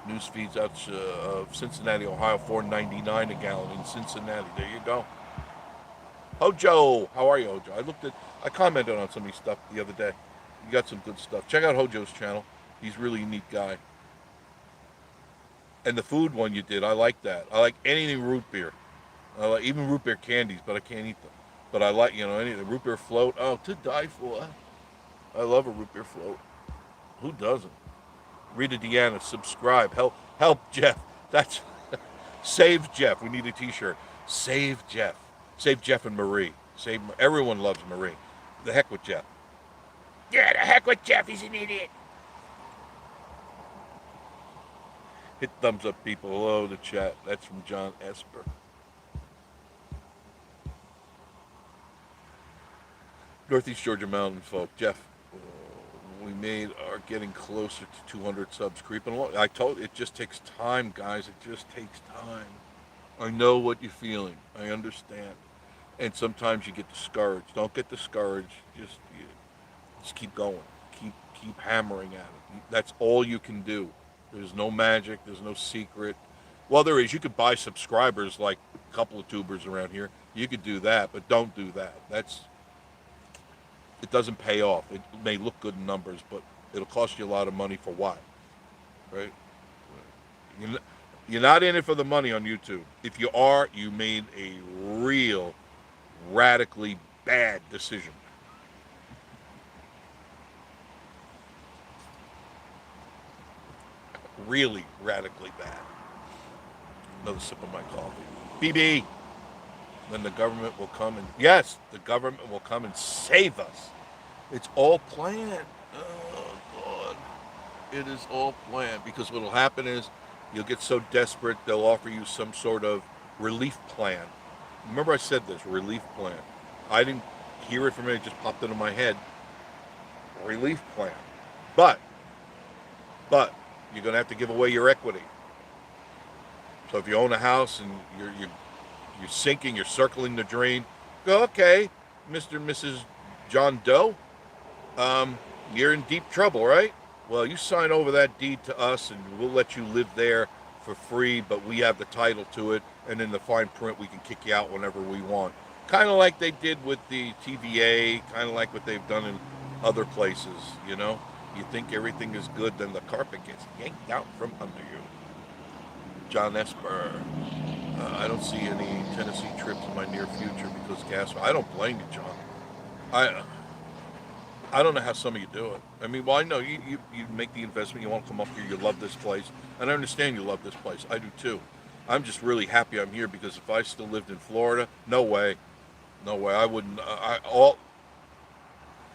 News feeds out of Cincinnati, Ohio, 4.99 a gallon in Cincinnati. There you go. Hojo, how are you, Hojo? I commented on some of your stuff the other day. You got some good stuff. Check out Hojo's channel. He's a really neat guy. And the food one you did, I like that. I like anything root beer. I like even root beer candies, but I can't eat them. But I like, anything root beer float. Oh, to die for. I love a root beer float. Who doesn't? Rita Deanna, subscribe. Help Jeff. That's save Jeff. We need a T-shirt. Save Jeff. Save Jeff and Marie. Everyone loves Marie. The heck with Jeff. Yeah, the heck with Jeff. He's an idiot. Hit thumbs up, people. Hello to chat. That's from John Esper. Northeast Georgia Mountain folk. Jeff, we are getting closer to 200 subs, creeping along. I told you, it just takes time, guys. It just takes time. I know what you're feeling. I understand. And sometimes you get discouraged. Don't get discouraged. Just keep going. Keep hammering at it. That's all you can do. There's no magic. There's no secret. Well, there is. You could buy subscribers like a couple of tubers around here. You could do that, but don't do that. It doesn't pay off. It may look good in numbers, but it'll cost you a lot of money for what? Right? You're not in it for the money on YouTube. If you are, you made a real, radically bad decision. Really radically bad. Another sip of my coffee. BB! Then the government will come and, yes, the government will come and save us. It's all planned. Oh, God. It is all planned. Because what will happen is you'll get so desperate, they'll offer you some sort of relief plan. Remember I said this, relief plan. I didn't hear it from it, it just popped into my head. Relief plan. But, you're going to have to give away your equity. So if you own a house and you're sinking, you're circling the drain, go, okay, Mr. and Mrs. John Doe, you're in deep trouble, right? Well, you sign over that deed to us and we'll let you live there for free, but we have the title to it, and in the fine print we can kick you out whenever we want. Kind of like they did with the TVA, kind of like what they've done in other places, You think everything is good, then the carpet gets yanked out from under you. John Esper. I don't see any Tennessee trips in my near future because gas. I don't blame you, John. I don't know how some of you do it. I mean, well, I know you make the investment. You want to come up here. You love this place, and I understand you love this place. I do too. I'm just really happy I'm here because if I still lived in Florida, no way, I wouldn't.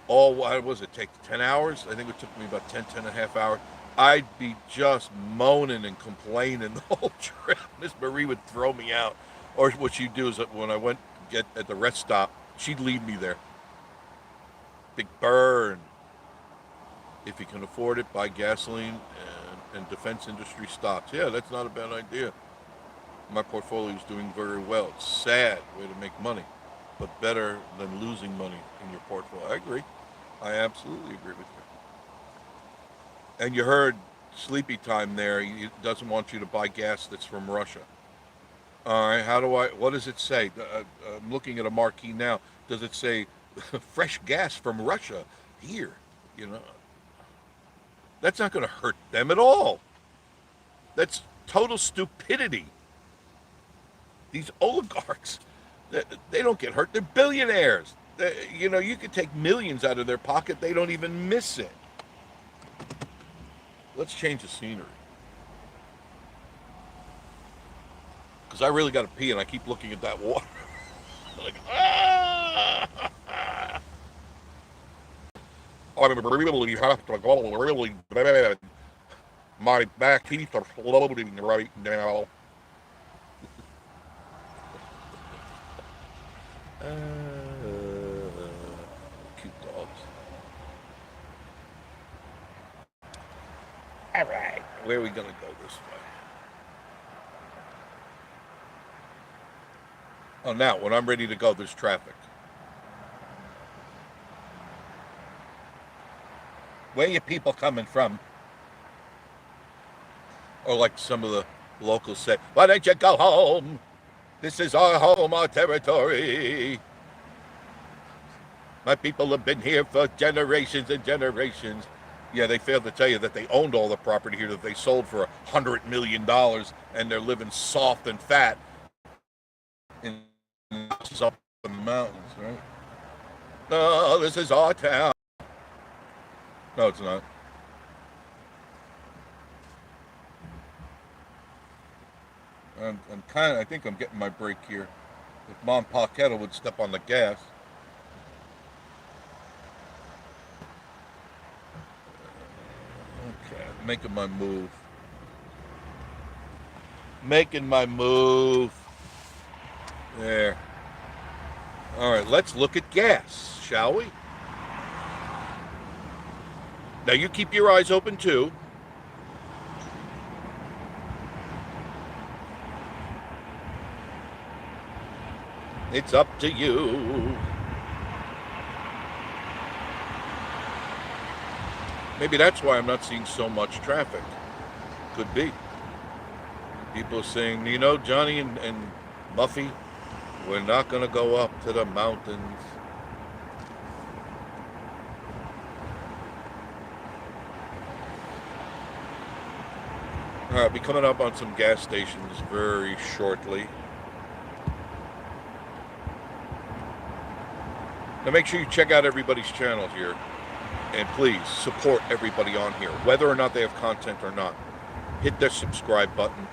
What was it take 10 hours? I think it took me about 10 and a half hours. I'd be just moaning and complaining the whole trip. Miss Marie would throw me out. Or what she'd do is that when I went get at the rest stop, she'd leave me there. Big burn. If you can afford it, buy gasoline and defense industry stocks. Yeah, that's not a bad idea. My portfolio is doing very well. It's sad way to make money, but better than losing money in your portfolio. I agree. I absolutely agree with you. And you heard Sleepy Time there. He doesn't want you to buy gas that's from Russia. All right, what does it say? I'm looking at a marquee now. Does it say fresh gas from Russia here? That's not going to hurt them at all. That's total stupidity. These oligarchs, they don't get hurt. They're billionaires. You could take millions out of their pocket. They don't even miss it. Let's change the scenery. Because I really got to pee and I keep looking at that water. Like, I really have to go really bad. My back teeth are floating right now. Cute dogs. All right, where are we going to go this way? Oh, now, when I'm ready to go, there's traffic. Where are you people coming from? Or like some of the locals say, why don't you go home? This is our home, our territory. My people have been here for generations and generations. Yeah, they failed to tell you that they owned all the property here that they sold for $100 million, and they're living soft and fat in up in the mountains, right? No, this is our town. No, it's not. I think I'm getting my break here. If Mom Paquetta would step on the gas. Okay, making my move. Making my move. There. All right, let's look at gas, shall we? Now you keep your eyes open too. It's up to you. Maybe that's why I'm not seeing so much traffic. Could be. People saying, you know, Johnny and Muffy, we're not going to go up to the mountains. All right, I'll be coming up on some gas stations very shortly. Now make sure you check out everybody's channel here. And please support everybody on here, whether or not they have content or not. Hit their subscribe button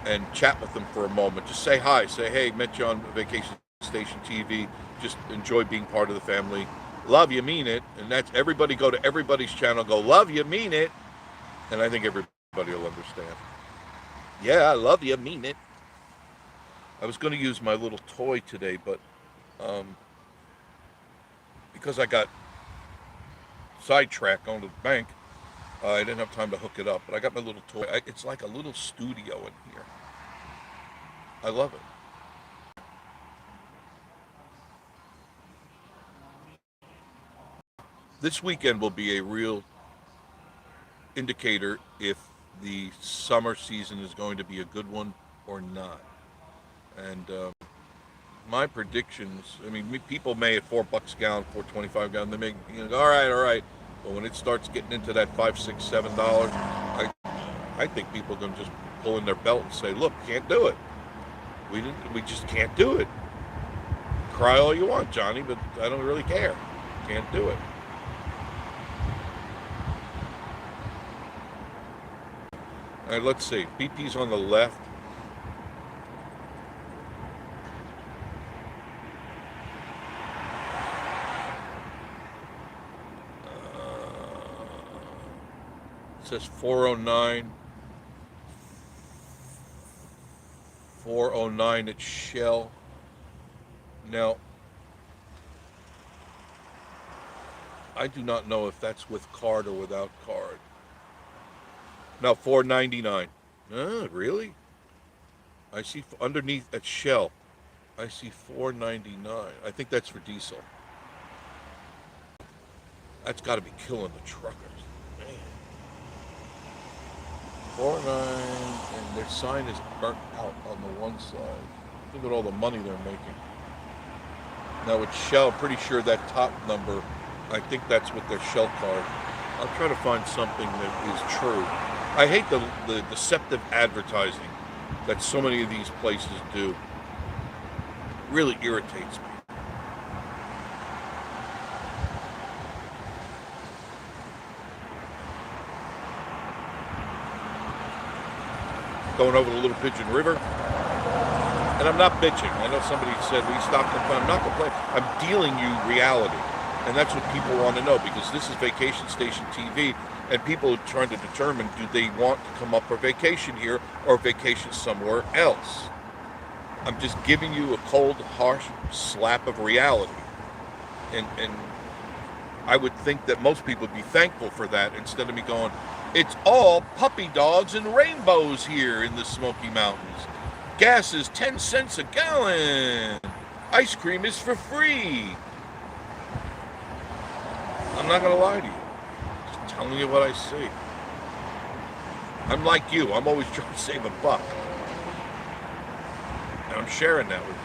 and chat with them for a moment. Just say hi. Say, hey, met you on Vacation Station TV. Just enjoy being part of the family. Love you, mean it. And that's everybody. Go to everybody's channel. Go, love you, mean it. And I think everybody will understand. Yeah, I love you, mean it. I was going to use my little toy today, but because I got sidetracked going to the bank, I didn't have time to hook it up, but I got my little toy. It's like a little studio in here. I love it. This weekend will be a real indicator if the summer season is going to be a good one or not. And my predictions, I mean, people may at $4 a gallon, $4.25 a gallon, they may, all right. But when it starts getting into that $5, $6, $7, I think people are going to just pull in their belt and say, look, can't do it. We just can't do it. Cry all you want, Johnny, but I don't really care. Can't do it. All right, let's see. BP's on the left. It says 409. 409 at Shell. Now, I do not know if that's with card or without card. No, 499. Really? I see underneath at Shell. I see 499. I think that's for diesel. That's got to be killing the truckers. Man. 49, and their sign is burnt out on the one side. Look at all the money they're making. Now with Shell, pretty sure that top number, I think that's with their Shell card. I'll try to find something that is true. I hate the deceptive advertising that so many of these places do. It really irritates me. Going over the Little Pigeon River. And I'm not bitching. I know somebody said, will you stop complaining? I'm not complaining. I'm dealing you reality. And that's what people want to know, because this is Vacation Station TV, and people are trying to determine, do they want to come up for vacation here or vacation somewhere else? I'm just giving you a cold, harsh slap of reality. And I would think that most people would be thankful for that instead of me going, it's all puppy dogs and rainbows here in the Smoky Mountains. Gas is 10 cents a gallon. Ice cream is for free. I'm not going to lie to you. Just telling you what I see. I'm like you. I'm always trying to save a buck. And I'm sharing that with you.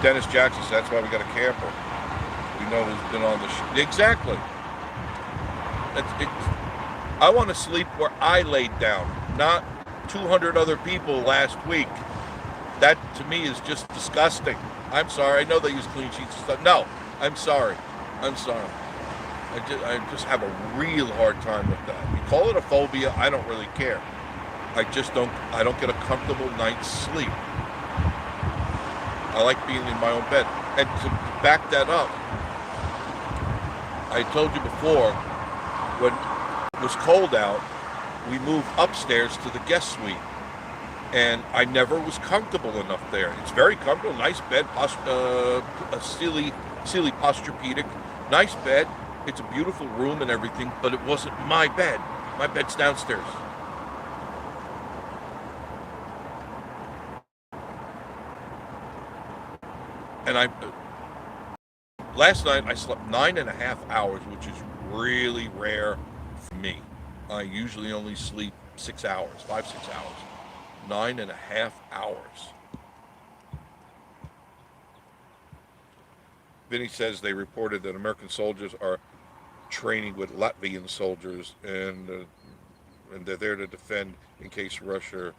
Dennis Jackson said that's why we got a camper. We know who's been on the show. Exactly. I want to sleep where I laid down, not 200 other people last week. That to me is just disgusting. I'm sorry. I know they use clean sheets and stuff. No, I'm sorry. I'm sorry. I just have a real hard time with that. You call it a phobia, I don't really care. I don't get a comfortable night's sleep. I like being in my own bed. And to back that up, I told you before, when it was cold out, we moved upstairs to the guest suite. And I never was comfortable enough there. It's very comfortable, nice bed, a Sealy Posturepedic, nice bed. It's a beautiful room and everything, but it wasn't my bed. My bed's downstairs. And last night I slept 9.5 hours, which is really rare for me. I usually only sleep 6 hours, 5, 6 hours. 9.5 hours. Vinny says they reported that American soldiers are training with Latvian soldiers, and they're there to defend in case Russia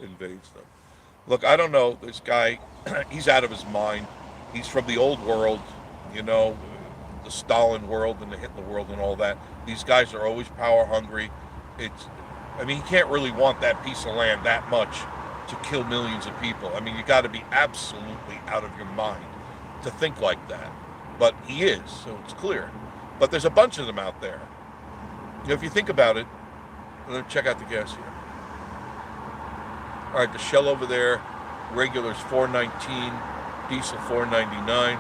invades them. Look, I don't know. This guy, he's out of his mind. He's from the old world, you know, the Stalin world and the Hitler world and all that. These guys are always power hungry. He can't really want that piece of land that much to kill millions of people. I mean, you got to be absolutely out of your mind to think like that. But he is, so it's clear. But there's a bunch of them out there. You know, if you think about it, let's check out the gas here. All right, the Shell over there, regular's $4.19, diesel $4.99.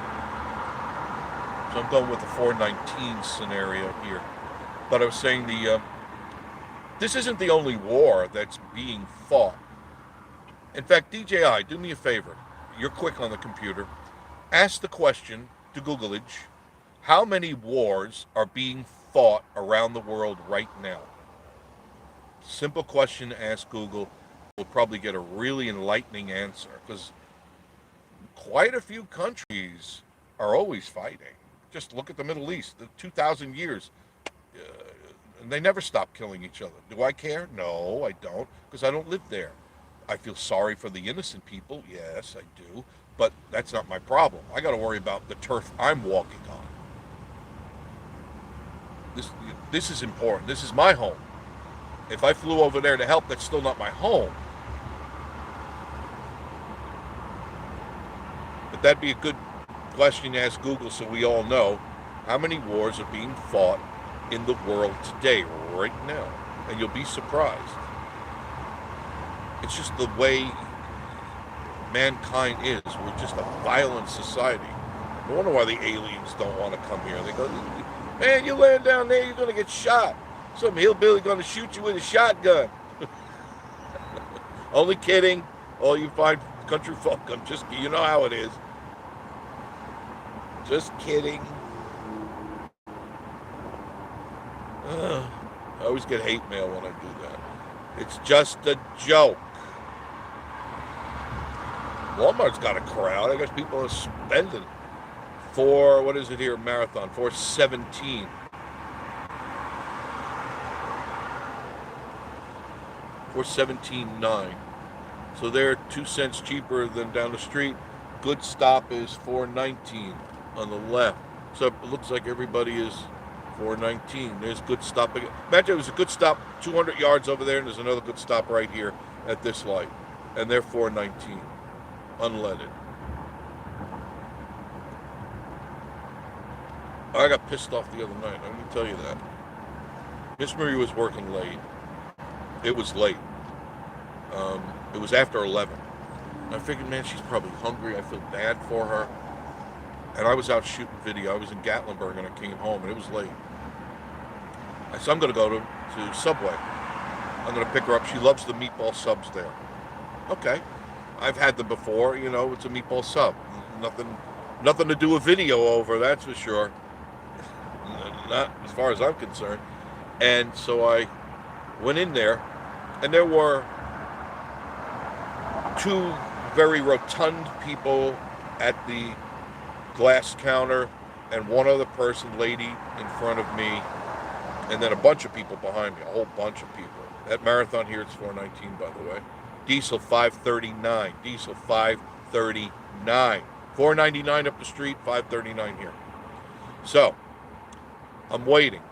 So I'm going with the $4.19 scenario here. But I was saying this isn't the only war that's being fought. In fact, DJI, do me a favor. You're quick on the computer. Ask the question to Googleage, how many wars are being fought around the world right now? Simple question to ask Google. We'll probably get a really enlightening answer, because quite a few countries are always fighting. Just look at the Middle East, the 2,000 years. And they never stop killing each other. Do I care? No, I don't, because I don't live there. I feel sorry for the innocent people. Yes, I do. But that's not my problem. I got to worry about the turf I'm walking on. This is important. This is my home. If I flew over there to help, that's still not my home. But that'd be a good question to ask Google, so we all know how many wars are being fought in the world today, right now. And you'll be surprised. It's just the way mankind is. We're just a violent society. I wonder why the aliens don't want to come here. They go, man, you land down there, you're going to get shot. Some hillbilly going to shoot you with a shotgun. Only kidding. All you fine country folk, you know how it is. Just kidding. I always get hate mail when I do that. It's just a joke. Walmart's got a crowd. I guess people are spending for, what is it here, marathon, $4.17. $4.17.9. So they're 2 cents cheaper than down the street. Good Stop is $4.19 on the left. So it looks like everybody is $4.19. There's Good Stop. Imagine it was a Good Stop 200 yards over there, and there's another Good Stop right here. at this light, and they're 419 unleaded. I got pissed off the other night. Let me tell you that. Miss Marie was working late. It was late. It was after 11. I figured, man, she's probably hungry. I feel bad for her. And I was out shooting video. I was in Gatlinburg and I came home and it was late. I said, I'm going to go to Subway. I'm going to pick her up. She loves the meatball subs there. Okay. I've had them before. You know, it's a meatball sub. Nothing to do a video over, that's for sure. Not as far as I'm concerned. And so I went in there, and there were two very rotund people at the glass counter, and one other person, lady, in front of me, and then a bunch of people behind me, a whole bunch of people. At Marathon here, it's 419, by the way. Diesel 539. Diesel 539. 499 up the street, 539 here. So, I'm waiting.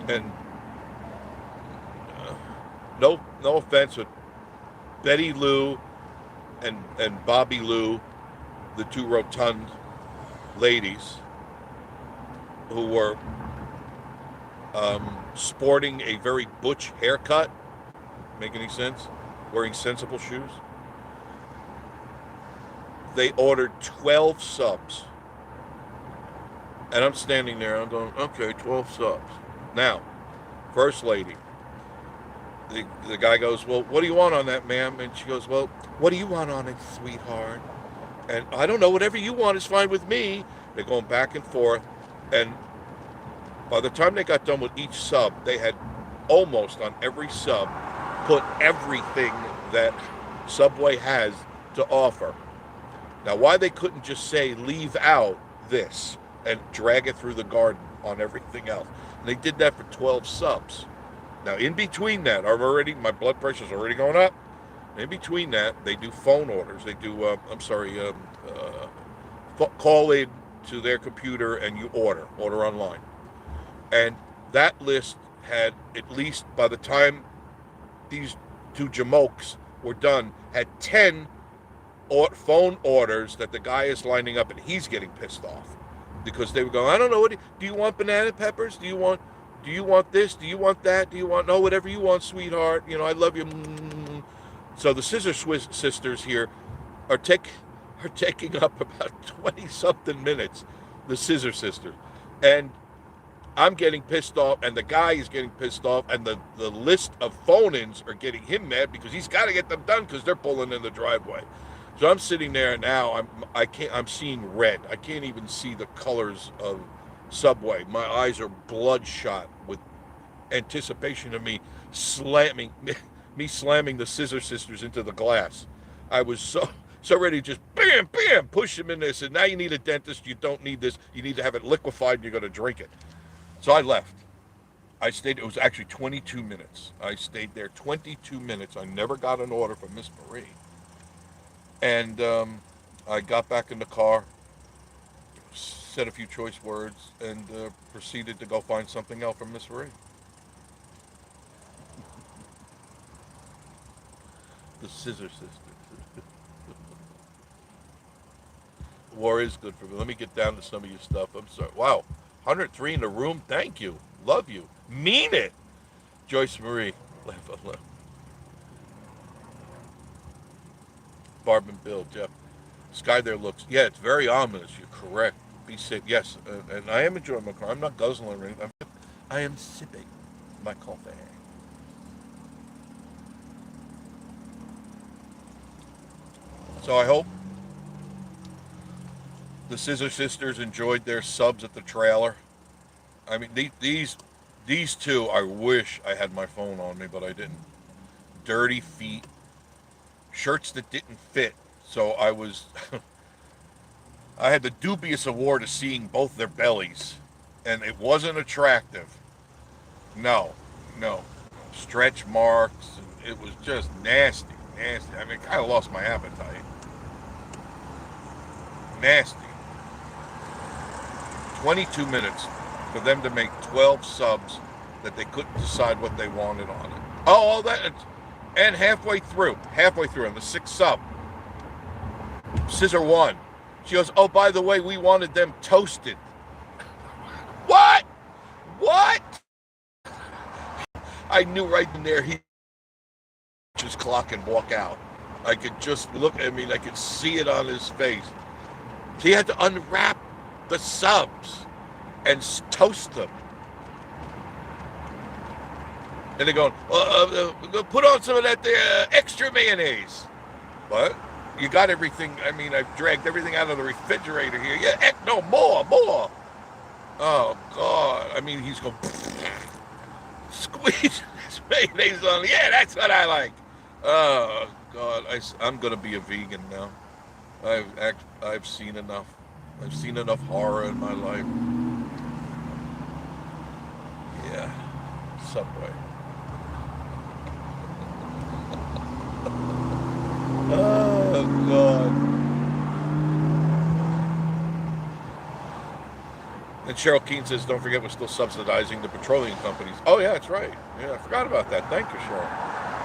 And no offense, but Betty Lou and Bobby Lou, the two rotund ladies who were sporting a very butch haircut, make any sense? Wearing sensible shoes. They ordered 12 subs. And I'm standing there, I'm going, okay, 12 subs. Now, first lady, the guy goes, well, what do you want on that, ma'am? And she goes, well, what do you want on it, sweetheart? And I don't know, whatever you want is fine with me. They're going back and forth. And by the time they got done with each sub, they had almost on every sub put everything that Subway has to offer. Now, why they couldn't just say, leave out this and drag it through the garden on everything else. And they did that for 12 subs. Now, in between that, my blood pressure's already going up. In between that, they do phone orders. They do, call in to their computer and you order online. And that list had, at least by the time these two jamokes were done, had 10 phone orders that the guy is lining up, and he's getting pissed off because they were going, I don't know, do you want banana peppers? Do you want this? Do you want that? Do you want, no, whatever you want, sweetheart. You know, I love you. So the Scissor Sisters here are taking up about 20 something minutes, the Scissor Sisters. And I'm getting pissed off, and the guy is getting pissed off, and the list of phone-ins are getting him mad because he's got to get them done because they're pulling in the driveway. So I'm sitting there now. I'm seeing red. I can't even see the colors of Subway. My eyes are bloodshot with anticipation of me slamming the Scissor Sisters into the glass. I was so ready to just bam, bam, push them in this. And now you need a dentist. You don't need this. You need to have it liquefied and you're going to drink it. So I left. I stayed. It was actually 22 minutes. I stayed there 22 minutes. I never got an order from Miss Marie. And I got back in the car, said a few choice words, and proceeded to go find something else from Miss Marie. The Scissor Sisters. War is good for me. Let me get down to some of your stuff. I'm sorry. Wow. 103 in the room. Thank you. Love you. Mean it. Joyce Marie. Laugh out loud. Barb and Bill. Jeff. Sky there looks. Yeah, it's very ominous. You're correct. Be safe. Yes. And I am enjoying my car. I'm not guzzling or anything. I am sipping my coffee. So I hope the Scissor Sisters enjoyed their subs at the trailer. I mean, these two, I wish I had my phone on me, but I didn't. Dirty feet, shirts that didn't fit. So I had the dubious award of seeing both their bellies, and it wasn't attractive. No. Stretch marks. It was just nasty. I mean, I kind of lost my appetite. Nasty. 22 minutes for them to make 12 subs that they couldn't decide what they wanted on it. Oh, And halfway through on the sixth sub, Scissor one. She goes, oh, by the way, we wanted them toasted. What? What? I knew right in there he just clock and walk out. I could just look, I could see it on his face. He had to unwrap the subs and toast them. And they're going, put on some of that extra mayonnaise. What? You got everything. I've dragged everything out of the refrigerator here. Yeah, no, more. Oh, God. He's going, squeeze this mayonnaise on. Yeah, that's what I like. Oh, God. I'm going to be a vegan now. I've seen enough. I've seen enough horror in my life. Yeah. Subway. Oh, God. And Cheryl Keene says, don't forget we're still subsidizing the petroleum companies. Oh, yeah, that's right. Yeah, I forgot about that. Thank you, Cheryl.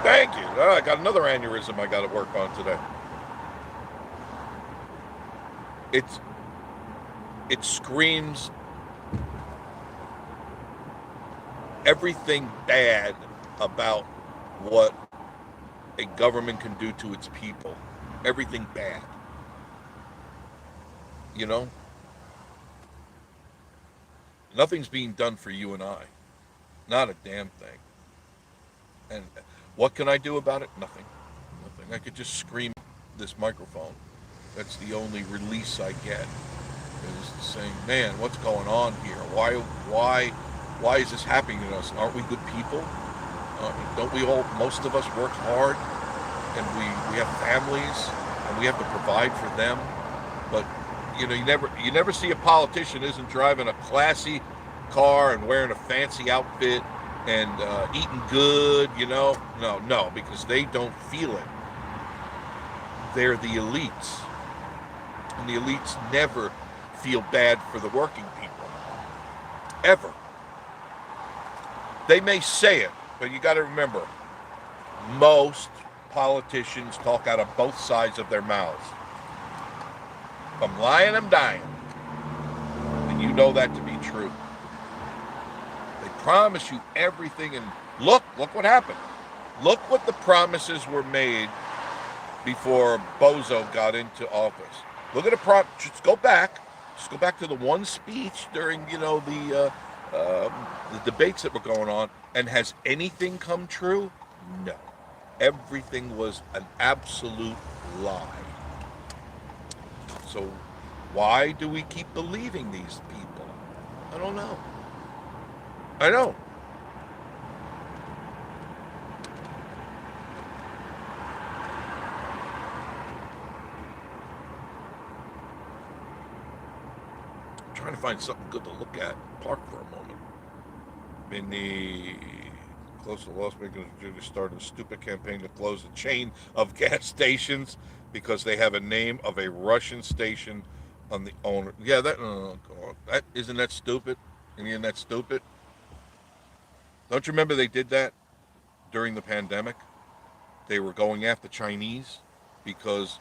Thank you. I got another aneurysm I got to work on today. It screams everything bad about what a government can do to its people. Everything bad. You know? Nothing's being done for you and I. Not a damn thing. And what can I do about it? Nothing. I could just scream this microphone. That's the only release I get. Is saying, man, what's going on here? Why is this happening to us? Aren't we good people? Don't we all, most of us, work hard, and we have families, and we have to provide for them? But you never see a politician isn't driving a classy car and wearing a fancy outfit and eating good. No, because they don't feel it. They're the elites, and the elites never feel bad for the working people, ever. They may say it, but you got to remember, most politicians talk out of both sides of their mouths. If I'm lying, I'm dying. And you know that to be true. They promise you everything, and look what happened. Look what the promises were made before Bozo got into office. Look at the just go back to the one speech during, the debates that were going on, and has anything come true? No. Everything was an absolute lie. So why do we keep believing these people? I don't know. I know. I'm trying to find something good to look at. Park for a moment. Close to Las Vegas, started a stupid campaign to close a chain of gas stations because they have a name of a Russian station on the owner. Yeah, isn't that stupid? Isn't that stupid? Don't you remember they did that during the pandemic? They were going after Chinese because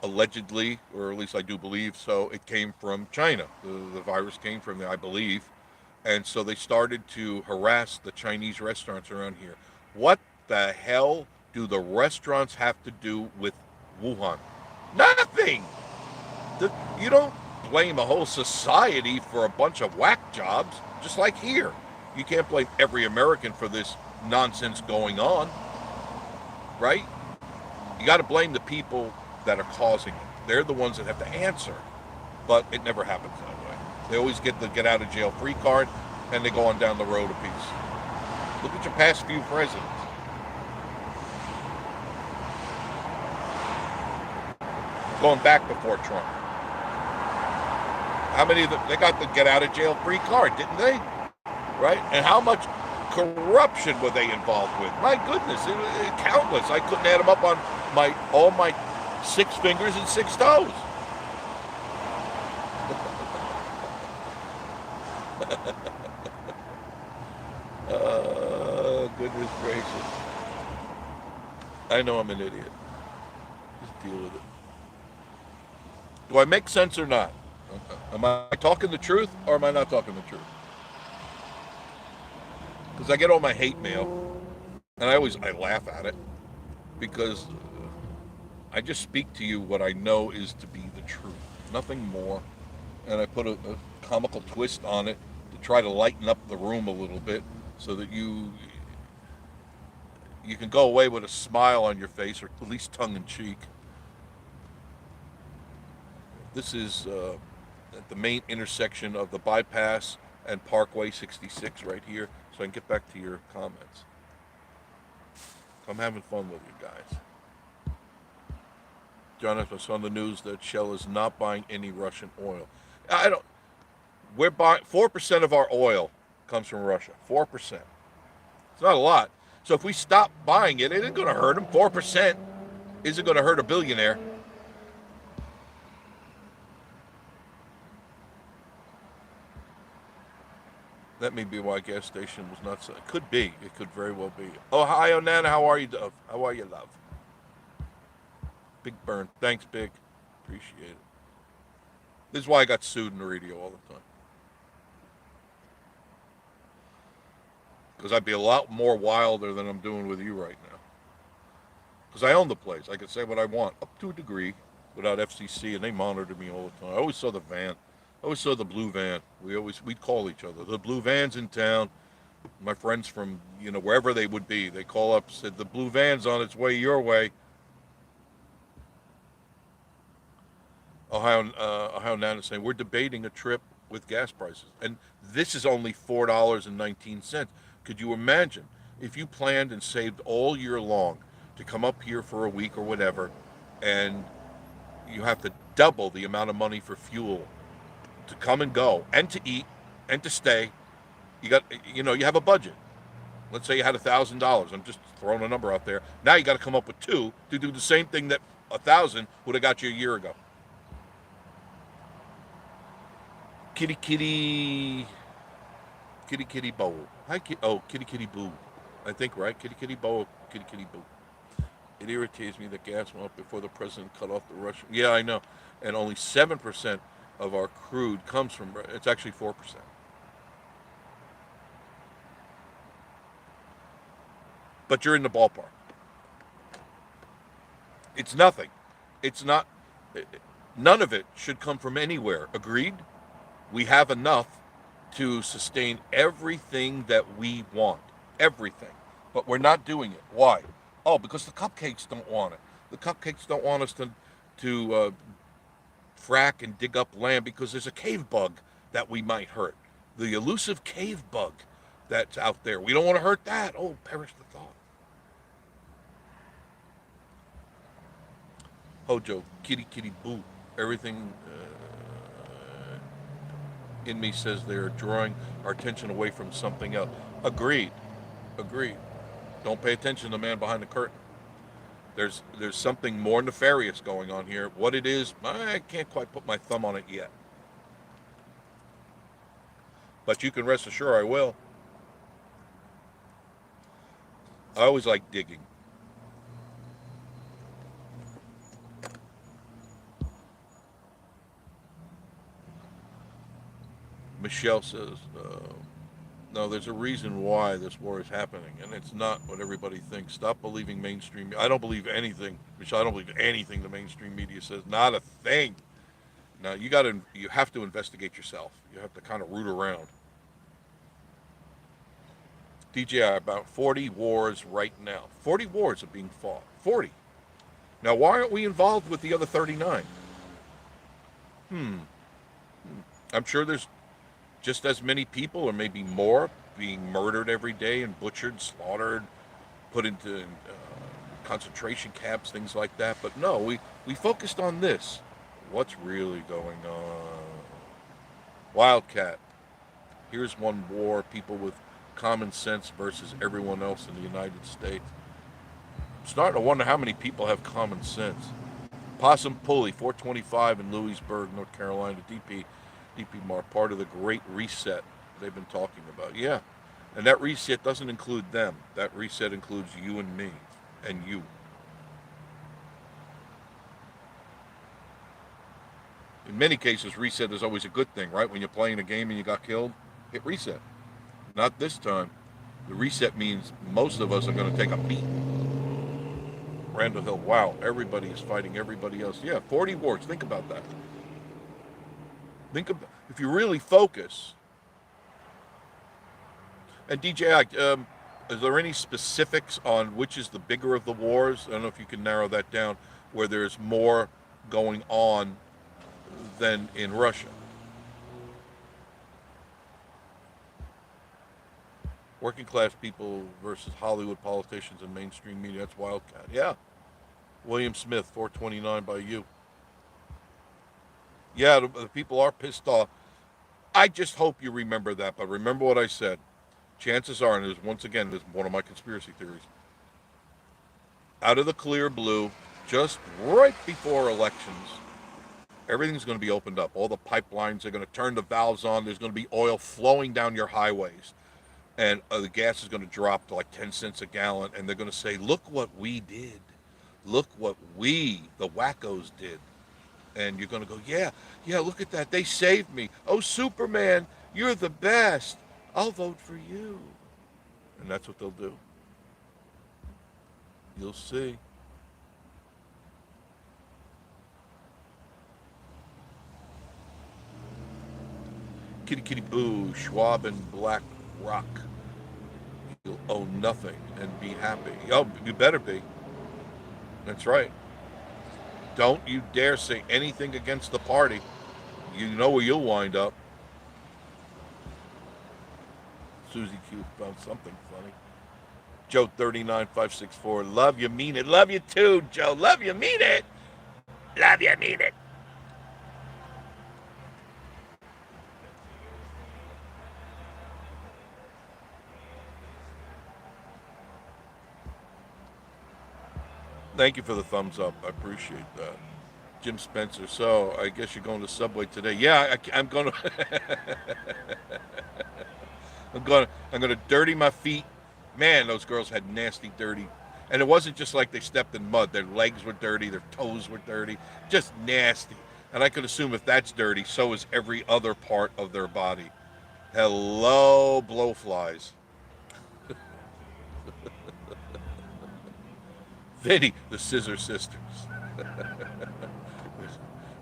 allegedly, or at least I do believe so, it came from China. The virus came from there, I believe. And so they started to harass the Chinese restaurants around here. What the hell do the restaurants have to do with Wuhan? Nothing! You don't blame a whole society for a bunch of whack jobs, just like here. You can't blame every American for this nonsense going on, right? You got to blame the people that are causing it. They're the ones that have to answer. But it never happens that way. They always get the get out of jail free card, and they go on down the road a piece. Look at your past few presidents. Going back before Trump. How many of them, they got the get out of jail free card, didn't they? Right? And how much corruption were they involved with? My goodness, it was countless. I couldn't add them up on all my 6 fingers and 6 toes. Goodness gracious. I know I'm an idiot. Just deal with it. Do I make sense or not? Am I talking the truth or am I not talking the truth? Because I get all my hate mail, and I laugh at it because I just speak to you what I know is to be the truth, nothing more. And I put a comical twist on it to try to lighten up the room a little bit, so that you can go away with a smile on your face, or at least tongue in cheek. This is at the main intersection of the bypass and Parkway 66 right here, so I can get back to your comments. I'm having fun with you guys. Jonathan, I saw on the news that Shell is not buying any Russian oil. I don't. We're buying 4% of our oil comes from Russia. 4%. It's not a lot. So if we stop buying it, it isn't going to hurt them. 4% isn't going to hurt a billionaire. That may be why gas station was not. It could be. It could very well be. Oh, hi, Onana. How are you, Dove? How are you, love? Big burn. Thanks, Big. Appreciate it. This is why I got sued in the radio all the time. Because I'd be a lot more wilder than I'm doing with you right now. Because I own the place. I can say what I want, up to a degree, without FCC, and they monitor me all the time. I always saw the van. I always saw the blue van. We'd call each other. The blue van's in town. My friends from, wherever they would be, they call up, said, the blue van's on its way your way. Ohio Nana saying, we're debating a trip with gas prices. And this is only $4.19. Could you imagine if you planned and saved all year long to come up here for a week or whatever, and you have to double the amount of money for fuel to come and go and to eat and to stay? You have a budget. Let's say you had $1,000. I'm just throwing a number out there. Now you got to come up with two to do the same thing that 1,000 would have got you a year ago. Kitty kitty kitty kitty bow. Hi kitty kitty boo. I think right. Kitty kitty bow. Kitty kitty boo. It irritates me that gas went up before the president cut off the Russian. Yeah, I know. And only 7% of our crude comes from. It's actually 4%. But you're in the ballpark. It's nothing. It's not. None of it should come from anywhere. Agreed? We have enough to sustain everything that we want. Everything. But we're not doing it. Why? Oh, because the cupcakes don't want it. The cupcakes don't want us to frack and dig up land because there's a cave bug that we might hurt. The elusive cave bug that's out there. We don't want to hurt that. Oh, perish the thought. Hojo, kitty kitty boo. Everything in me says they're drawing our attention away from something else. Agreed. Agreed. Don't pay attention to the man behind the curtain. There's something more nefarious going on here. What it is, I can't quite put my thumb on it yet. But you can rest assured I will. I always like digging. Michelle says, no, there's a reason why this war is happening, and it's not what everybody thinks. Stop believing mainstream. I don't believe anything, Michelle. I don't believe anything the mainstream media says. Not a thing. Now you have to investigate yourself. You have to kind of root around. DJI, about 40 wars right now. 40 wars are being fought. 40. Now, why aren't we involved with the other 39? I'm sure there's just as many people, or maybe more, being murdered every day and butchered, slaughtered, put into concentration camps, things like that. But no, we focused on this. What's really going on? Wildcat. Here's one war, people with common sense versus everyone else in the United States. I'm starting to wonder how many people have common sense. Possum Pulley, 425 in Lewisburg, North Carolina, DP Mar, part of the Great Reset they've been talking about. Yeah, and that reset doesn't include them. That reset includes you and me and you. In many cases, reset is always a good thing, right? When you're playing a game and you got killed, hit reset. Not this time. The reset means most of us are going to take a beat. Randall Hill, wow, everybody is fighting everybody else. Yeah, 40 wars. Think about that. Think about if you really focus. And DJ, is there any specifics on which is the bigger of the wars? I don't know if you can narrow that down, where there's more going on than in Russia. Working class people versus Hollywood politicians and mainstream media. That's Wildcat. Yeah. William Smith, 429 by you. Yeah, the people are pissed off. I just hope you remember that. But remember what I said. Chances are, and there's once again, there's one of my conspiracy theories. Out of the clear blue, just right before elections, everything's going to be opened up. All the pipelines are going to turn the valves on. There's going to be oil flowing down your highways. And the gas is going to drop to like 10 cents a gallon. And they're going to say, look what we did. Look what we, the wackos, did. And you're going to go, yeah, yeah, look at that. They saved me. Oh, Superman, you're the best. I'll vote for you. And that's what they'll do. You'll see. Kitty Kitty Boo, Schwab and Black Rock. You'll own nothing and be happy. Oh, you better be. That's right. Don't you dare say anything against the party. You know where you'll wind up. Susie Q found something funny. Joe 39564. Love you, mean it. Love you too, Joe. Love you, mean it. Love you, mean it. Thank you for the thumbs up. I appreciate that. Jim Spencer. So I guess you're going to Subway today. Yeah, I'm going to. I'm going to dirty my feet. Man, those girls had nasty, dirty, and it wasn't just like they stepped in mud. Their legs were dirty, their toes were dirty, just nasty. And I could assume if that's dirty, so is every other part of their body. Hello, blowflies. Vinny, the Scissor Sisters.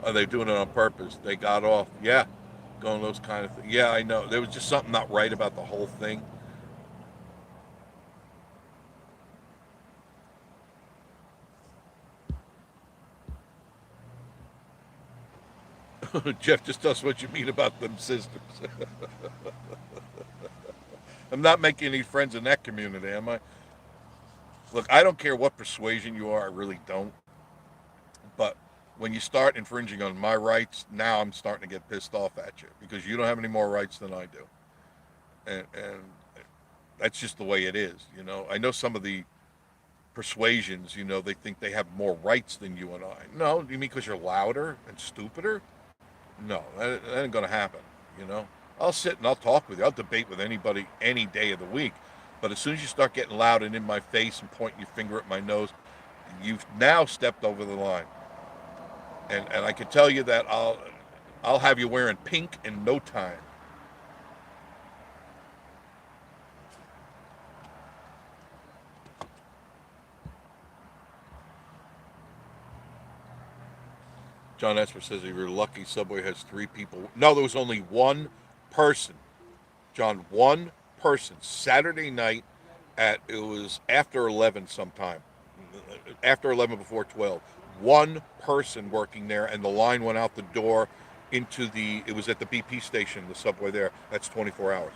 Are they doing it on purpose? They got off. Yeah, going those kind of things. Yeah, I know. There was just something not right about the whole thing. Jeff, just tell us what you mean about them sisters. I'm not making any friends in that community, am I? Look, I don't care what persuasion you are. I really don't. But when you start infringing on my rights, now I'm starting to get pissed off at you because you don't have any more rights than I do. And that's just the way it is. I know some of the persuasions, they think they have more rights than you and I. No, you mean because you're louder and stupider? No, that ain't going to happen. You know, I'll sit and I'll talk with you. I'll debate with anybody any day of the week. But as soon as you start getting loud and in my face and pointing your finger at my nose, you've now stepped over the line. And I can tell you that I'll have you wearing pink in no time. John Esper says if you're lucky, Subway has 3 people. No, there was only one person. John, one person. Saturday night it was after 11 sometime. After 11, before 12. One person working there, and the line went out the door it was at the BP station, the Subway there. That's 24 hours.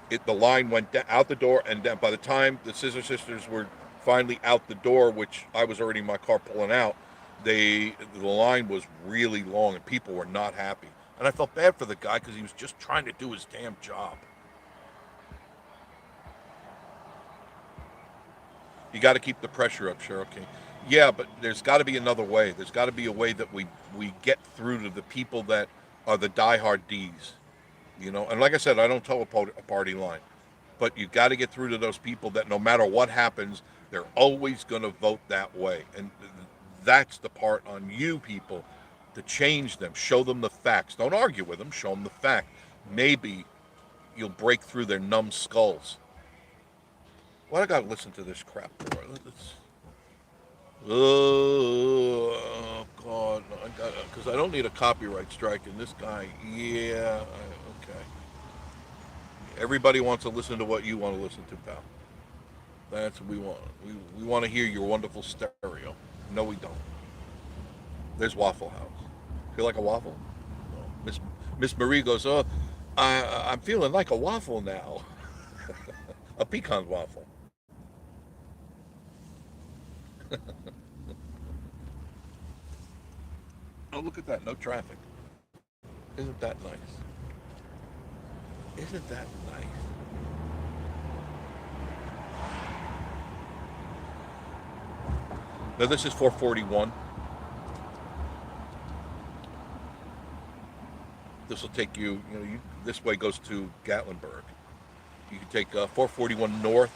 The line went out the door, and by the time the Scissor Sisters were finally out the door, which I was already in my car pulling out, the line was really long, and people were not happy. And I felt bad for the guy because he was just trying to do his damn job. You got to keep the pressure up, Cheryl King. Yeah, but there's got to be another way. There's got to be a way that we get through to the people that are the diehard D's. And like I said, I don't tell a party line, but you got to get through to those people that no matter what happens, they're always going to vote that way. And that's the part on you people to change them, show them the facts. Don't argue with them, show them the fact. Maybe you'll break through their numb skulls. What I gotta listen to this crap for? Oh God, because I don't need a copyright strike. And this guy, yeah, okay. Everybody wants to listen to what you want to listen to, pal. That's what we want. We want to hear your wonderful stereo. No, we don't. There's Waffle House. Feel like a waffle? No. Miss Marie goes, oh, I'm feeling like a waffle now. A pecan waffle. Oh, look at that. No traffic. Isn't that nice? Isn't that nice? Now, this is 441. This will take you, this way goes to Gatlinburg. You can take 441 north.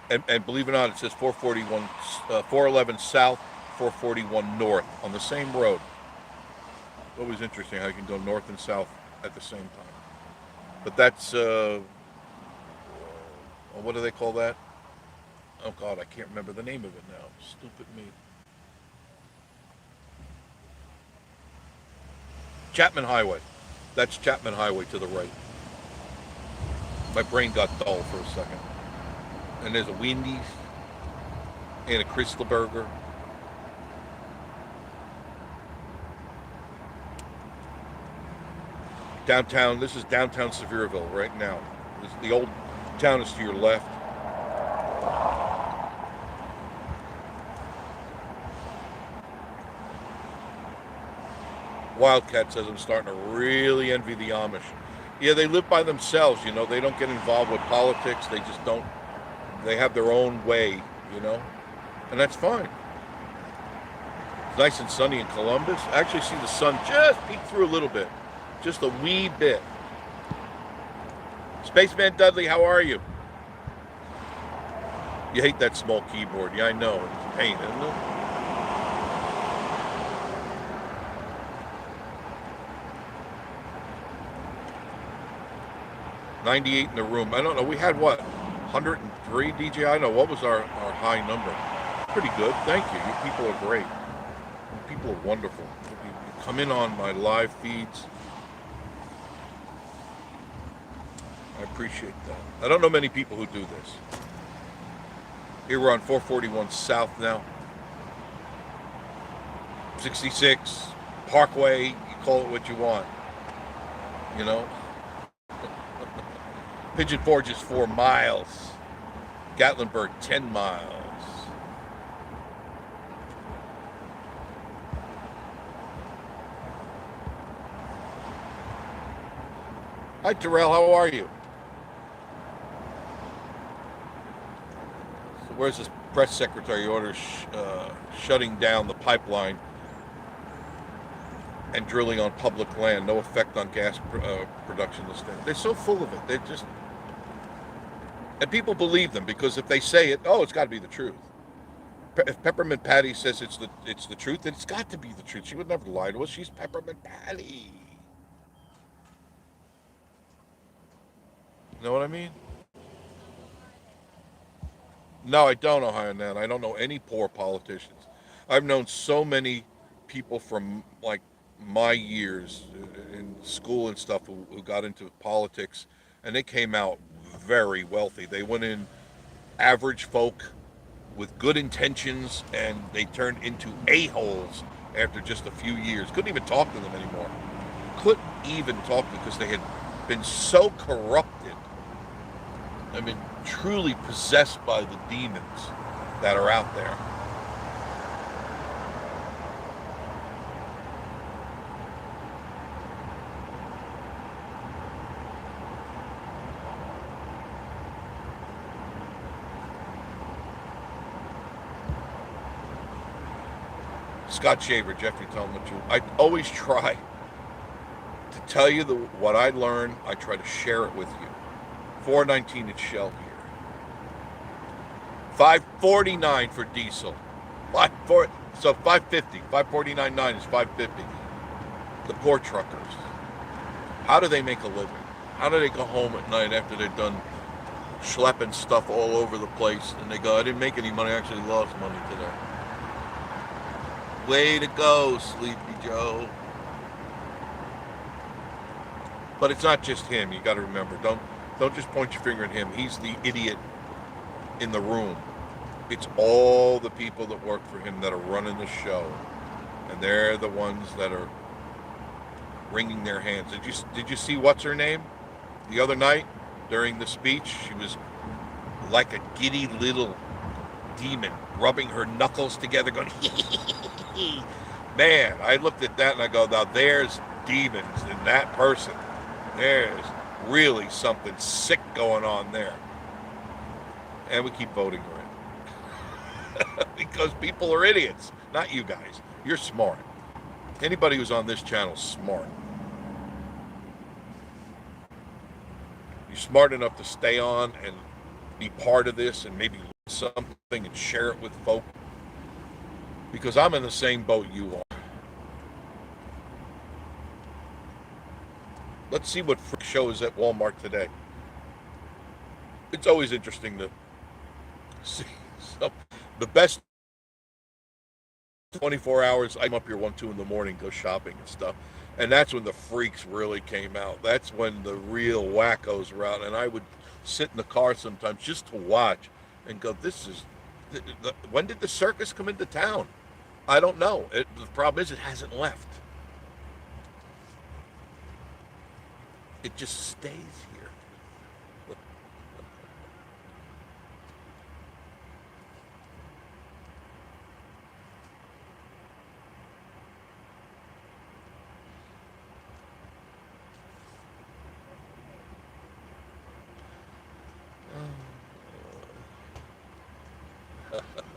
And believe it or not, it says 411 south, 441 north on the same road. Always interesting how you can go north and south at the same time. But that's, what do they call that? Oh God, I can't remember the name of it now. Stupid me. Chapman Highway. That's Chapman Highway to the right. My brain got dull for a second. And there's a Wendy's and a Crystal Burger. Downtown, this is downtown Sevierville right now. The old town is to your left. Wildcat says, I'm starting to really envy the Amish. Yeah, they live by themselves, they don't get involved with politics. They just don't, they have their own way, and that's fine. It's nice and sunny in Columbus. I actually see the sun just peek through a little bit, just a wee bit. Spaceman Dudley, how are you? You hate that small keyboard. Yeah, I know. It's a pain, isn't it? $98 in the room. I don't know. We had what? 103 DJ? I know. What was our high number? Pretty good. Thank you. You people are great. You people are wonderful. You come in on my live feeds. I appreciate that. I don't know many people who do this. Here we're on 441 South now. 66 Parkway. You call it what you want. Pigeon Forge is 4 miles. Gatlinburg, 10 miles. Hi, Terrell. How are you? So where's this press secretary order shutting down the pipeline and drilling on public land? No effect on gas production. They're so full of it. They're just... And people believe them because if they say it, it's got to be the truth. If Peppermint Patty says it's the truth, then it's got to be the truth. She would never lie to us. She's Peppermint Patty. You know what I mean? No, I don't know Hyannan. I don't know any poor politicians. I've known so many people from like my years in school and stuff who got into politics, and they came out very wealthy. They went in average folk with good intentions, and they turned into a-holes after just a few years. Couldn't even talk to them anymore. Couldn't even talk to them because they had been so corrupted. I mean, truly possessed by the demons that are out there. Scott Shaver, Jeffrey, tell him what you... I always try to tell you what I learn. I try to share it with you. 419 at Shell here. $5.49 for diesel. So 550, 549.9 is 550. The poor truckers. How do they make a living? How do they go home at night after they've done schlepping stuff all over the place and they go, I didn't make any money, I actually lost money today. Way to go, Sleepy Joe. But it's not just him. You got to remember, don't just point your finger at him. He's the idiot in the room. It's all the people that work for him that are running the show, and they're the ones that are wringing their hands. Did you see what's her name the other night during the speech? She was like a giddy little demon, rubbing her knuckles together, going, man. I looked at that and I go, now there's demons in that person. There's really something sick going on there. And we keep voting her in. Because people are idiots. Not you guys. You're smart. Anybody who's on this channel is smart. You're smart enough to stay on and be part of this and maybe learn something and share it with folk. Because I'm in the same boat you are. Let's see what freak show is at Walmart today. It's always interesting to see the best 24 hours. I'm up here 1, 2 in the morning, go shopping and stuff. And that's when the freaks really came out. That's when the real wackos were out. And I would sit in the car sometimes just to watch and go, when did the circus come into town? I don't know. The problem is it hasn't left. It just stays here.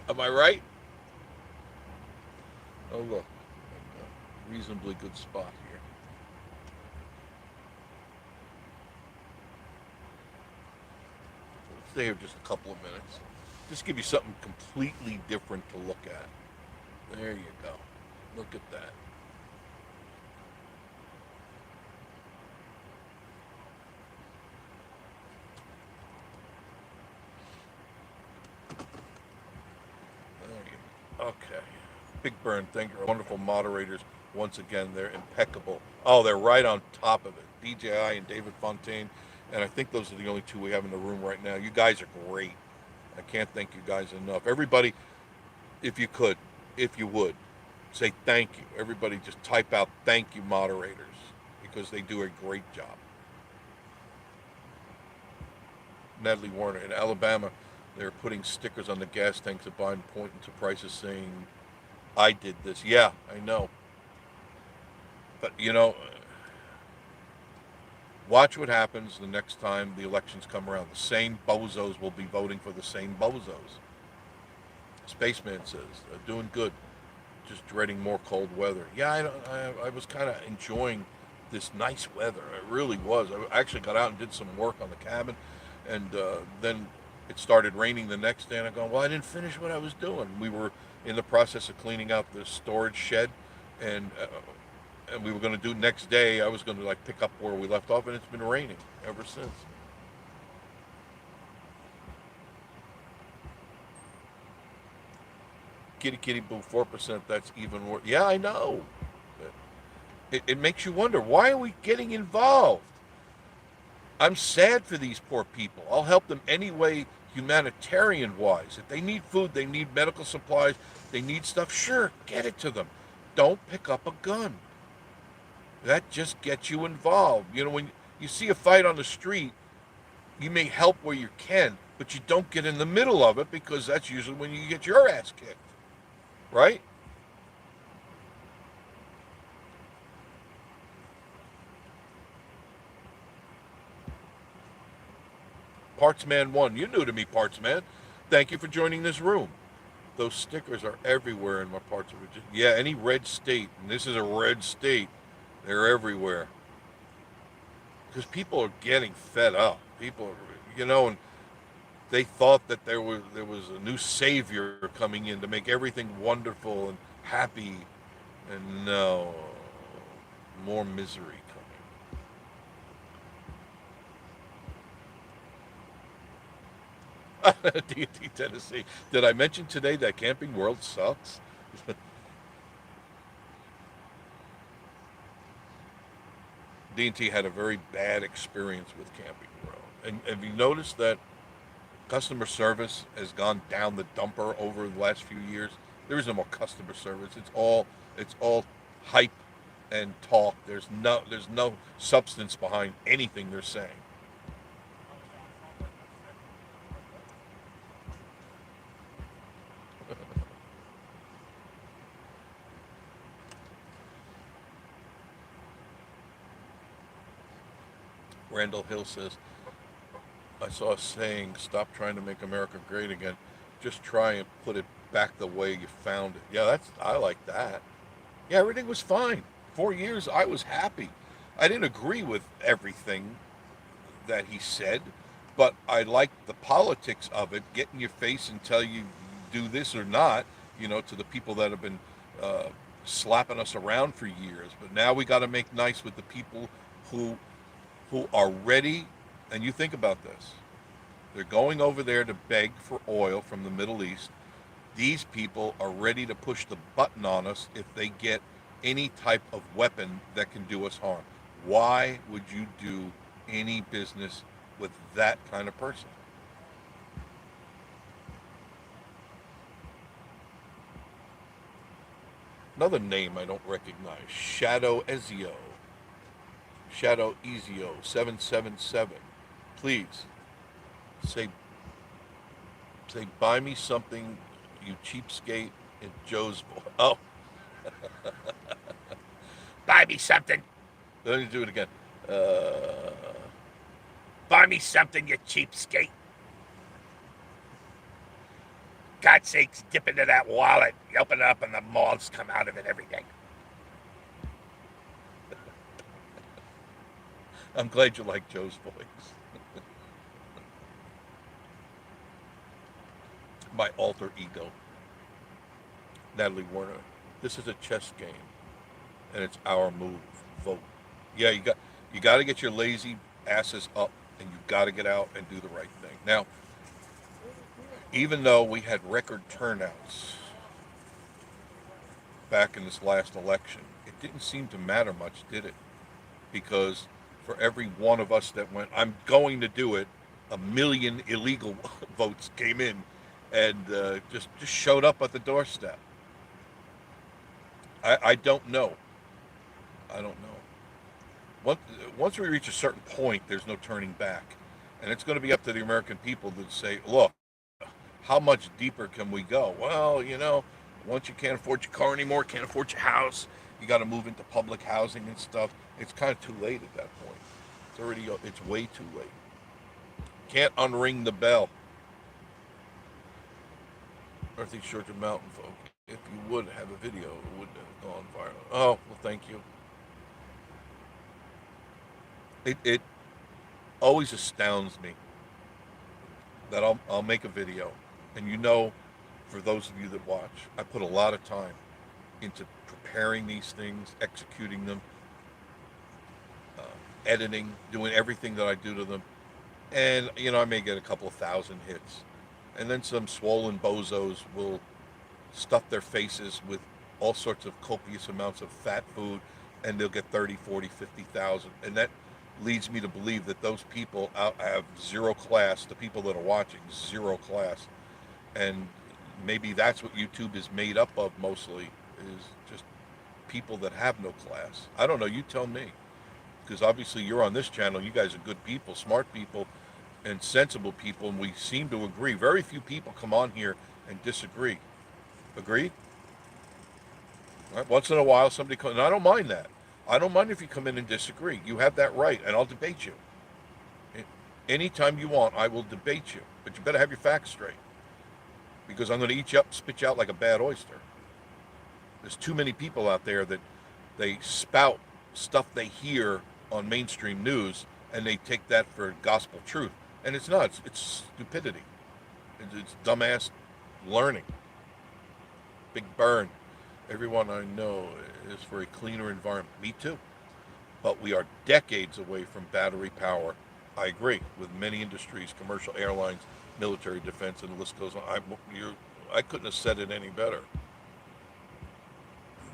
Am I right? Oh, look. A reasonably good spot here. Stay here just a couple of minutes. Just give you something completely different to look at. There you go. Look at that. Okay. Big Burn, thank you. Wonderful moderators. Once again, they're impeccable. Oh, they're right on top of it. DJI and David Fontaine. And I think those are the only two we have in the room right now. You guys are great. I can't thank you guys enough. Everybody, if you would, say thank you. Everybody just type out thank you, moderators, because they do a great job. Natalie Warner, in Alabama, they're putting stickers on the gas tanks at Biden, pointing to prices saying, I did this. Yeah, I know. But, watch what happens the next time the elections come around. The same bozos will be voting for the same bozos. Spaceman says, doing good, just dreading more cold weather. Yeah, I was kind of enjoying this nice weather. It really was. I actually got out and did some work on the cabin, and then it started raining the next day, and I go, well, I didn't finish what I was doing. We were in the process of cleaning out the storage shed, and we were going to do next day. I was going to pick up where we left off, and it's been raining ever since. Kitty kitty boo, 4%. That's even worse. Yeah, I know. It makes you wonder, why are we getting involved? I'm sad for these poor people. I'll help them anyway, humanitarian wise. If they need food, they need medical supplies, they need stuff, sure, get it to them. Don't pick up a gun. That just gets you involved. When you see a fight on the street, you may help where you can, but you don't get in the middle of it, because that's usually when you get your ass kicked. Right? Partsman 1, you're new to me, Partsman. Thank you for joining this room. Those stickers are everywhere in my parts of Virginia. Yeah, any red state, and this is a red state, they're everywhere. Because people are getting fed up. People, and they thought that there was a new savior coming in to make everything wonderful, and happy, and no, more misery coming. D&T, Tennessee. Did I mention today that Camping World sucks? D&T had a very bad experience with Camping World. And have you noticed that customer service has gone down the dumper over the last few years? There is no more customer service. It's all hype and talk. There's no substance behind anything they're saying. Randall Hill says, I saw a saying, stop trying to make America great again. Just try and put it back the way you found it. Yeah, I like that. Yeah, everything was fine. 4 years, I was happy. I didn't agree with everything that he said, but I liked the politics of it, get in your face and tell you do this or not, to the people that have been uh, slapping us around for years. But now we got to make nice with the people who who are ready. And you think about this: they're going over there to beg for oil from the Middle East. These people are ready to push the button on us if they get any type of weapon that can do us harm. Why would you do any business with that kind of person? Another name I don't recognize: Shadow Ezio. Shadow Ezio 777. Please say buy me something, you cheapskate, in Joe's voice. Oh, buy me something. Let me do it again. Uh, Buy me something, you cheapskate. God sakes, dip into that wallet. You open it up and the moths come out of it every day. I'm glad you like Joe's voice. My alter ego, Natalie Warner. This is a chess game, and it's our move. Vote. Yeah, you got to get your lazy asses up, and you got to get out and do the right thing. Now, even though we had record turnouts back in this last election, it didn't seem to matter much, did it? Because for every one of us that went, I'm going to do it, a million illegal votes came in and just showed up at the doorstep. I don't know. I don't know. Once, once we reach a certain point, there's no turning back. And it's going to be up to the American people to say, look, how much deeper can we go? Well, once you can't afford your car anymore, can't afford your house, you got to move into public housing and stuff. It's kind of too late at that point. It's way too late. Can't unring the bell. Northeast Georgia mountain folk. If you would have a video, it wouldn't have gone viral. Oh, well, thank you. It always astounds me that I'll make a video, and for those of you that watch, I put a lot of time into preparing these things, executing them, uh, editing, doing everything that I do to them, and I may get a couple of thousand hits, and then some swollen bozos will stuff their faces with all sorts of copious amounts of fat food, and they'll get 30, 40, 50,000, and that leads me to believe that those people have zero class. The people that are watching, zero class, and maybe that's what YouTube is made up of mostly, is just people that have no class. I don't know. You tell me, because obviously you're on this channel. You guys are good people, smart people, and sensible people, and we seem to agree. Very few people come on here and disagree. Agreed? Right? Once in a while, somebody comes, and I don't mind that. I don't mind if you come in and disagree. You have that right, and I'll debate you. Anytime you want, I will debate you. But you better have your facts straight, because I'm going to eat you up, spit you out like a bad oyster. There's too many people out there that they spout stuff they hear on mainstream news, and they take that for gospel truth. And it's not. It's stupidity. It's dumbass learning. Big burn. Everyone I know is for a cleaner environment. Me too. But we are decades away from battery power. I agree with many industries, commercial airlines, military defense, and the list goes on. I couldn't have said it any better.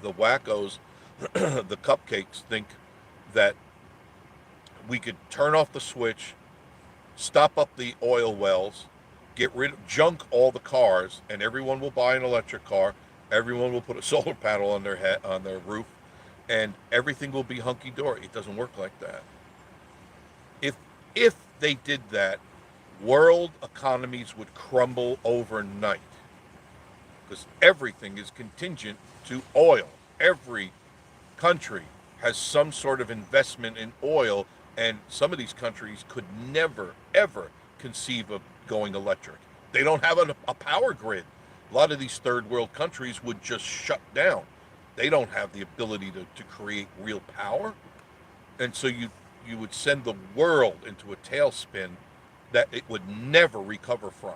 The wackos, the cupcakes, think that we could turn off the switch, stop up the oil wells, get rid of junk all the cars, and everyone will buy an electric car. Everyone will put a solar panel on their head on their roof, and everything will be hunky dory. It doesn't work like that. If if they did that, world economies would crumble overnight because everything is contingent to oil. Every country has some sort of investment in oil, and some of these countries could never, ever conceive of going electric. They don't have a power grid. A lot of these third world countries would just shut down. They don't have the ability to create real power. And so you would send the world into a tailspin that it would never recover from.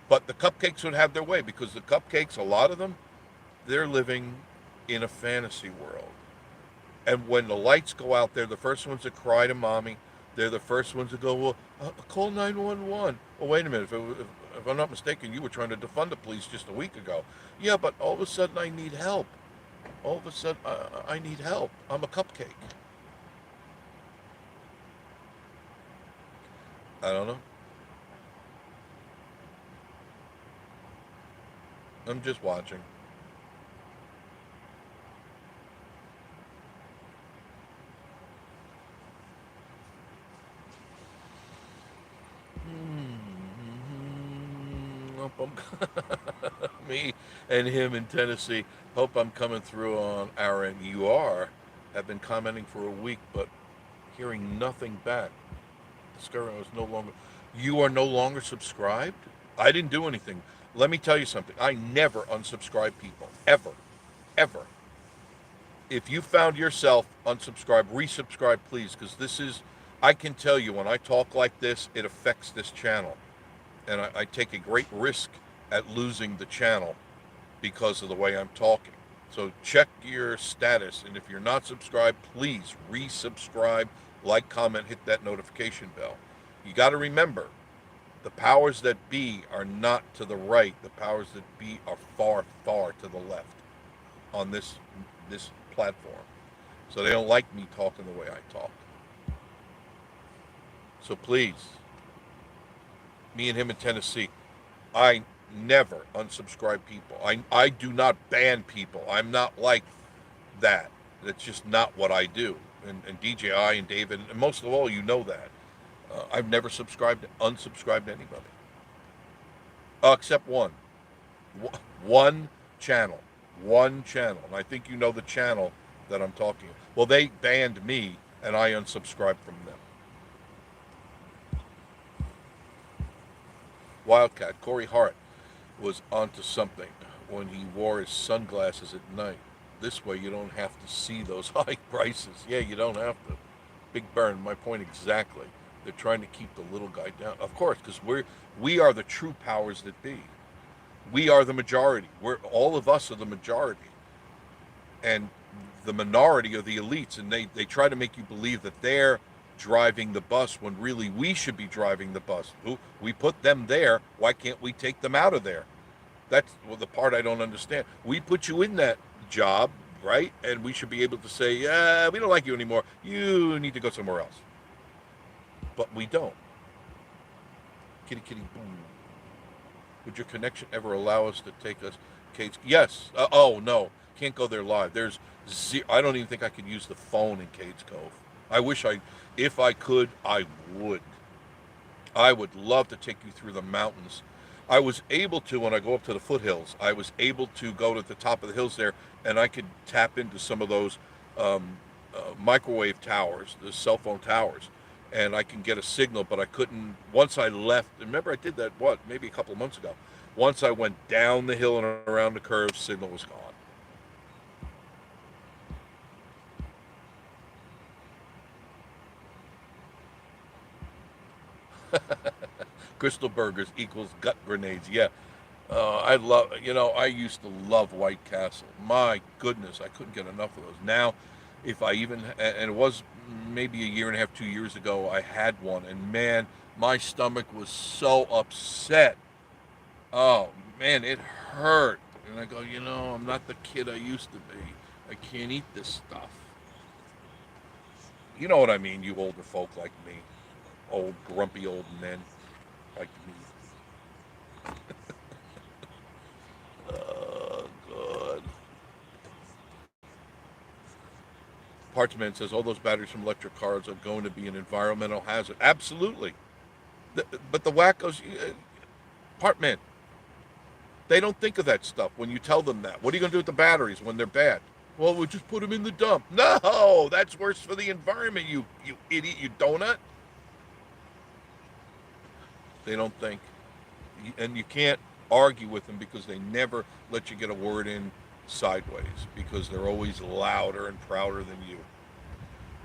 But the cupcakes would have their way because the cupcakes, a lot of them, they're living in a fantasy world. And when the lights go out, they're the first ones to cry to mommy. They're the first ones to go, well, call 911. Well, wait a minute. If I'm not mistaken, you were trying to defund the police just a week ago. Yeah, but all of a sudden I need help. All of a sudden I need help. I'm a cupcake. I don't know. I'm just watching. Me and him in Tennessee. Hope I'm coming through on our end. You are. Have been commenting for a week, but hearing nothing back. Discovering I was no longer. You are no longer subscribed? I didn't do anything. Let me tell you something. I never unsubscribe people. Ever. Ever. If you found yourself unsubscribed, resubscribe, please, because this is. I can tell you when I talk like this, it affects this channel. And I take a great risk at losing the channel because of the way I'm talking. So check your status, and if you're not subscribed, please resubscribe, like, comment, hit that notification bell. You got to remember, the powers that be are not to the right. The powers that be are far, far to the left on this platform. So they don't like me talking the way I talk. So please, me and him in Tennessee, I never unsubscribe people. I do not ban people. I'm not like that. That's just not what I do. And DJI and David, and most of all, you know that. I've never unsubscribed to anybody. Except one. One channel. One channel. And I think you know the channel that I'm talking about. Well, they banned me, and I unsubscribed from them. Wildcat, Corey Hart was onto something when he wore his sunglasses at night. This way you don't have to see those high prices. Yeah, you don't have to. Big Burn, my point exactly. They're trying to keep the little guy down. Of course, because we are the true powers that be. We are the majority. All of us are the majority. And the minority are the elites, and they try to make you believe that they're driving the bus when really we should be driving the bus. We put them there. Why can't we take them out of there? That's the part I don't understand. We put you in that job, right? And we should be able to say, yeah, we don't like you anymore. You need to go somewhere else. But we don't. Kitty, kitty, boom. Would your connection ever allow us to take us, Kate's? Yes. Oh, no. Can't go there live. I don't even think I could use the phone in Cades Cove. If I could, I would. I would love to take you through the mountains. I was able to, when I go up to the foothills, I was able to go to the top of the hills there, and I could tap into some of those microwave towers, the cell phone towers, and I can get a signal, but I couldn't, once I left, remember I did that, maybe a couple of months ago. Once I went down the hill and around the curve, signal was gone. Crystal burgers equals gut grenades. Yeah. I love, I used to love White Castle. My goodness, I couldn't get enough of those. Now, if I even, and it was maybe a year and a half, 2 years ago, I had one, and man, my stomach was so upset. Oh man, it hurt. And I go, I'm not the kid I used to be. I can't eat this stuff. You know what I mean, you older folk like me, old grumpy old men like me. God. Partsman says all those batteries from electric cars are going to be an environmental hazard. Absolutely. But the wackos, Partman, they don't think of that stuff when you tell them that. What are you going to do with the batteries when they're bad? Well, we'll just put them in the dump. No, that's worse for the environment, you idiot, you donut. They don't think. And you can't argue with them because they never let you get a word in sideways because they're always louder and prouder than you.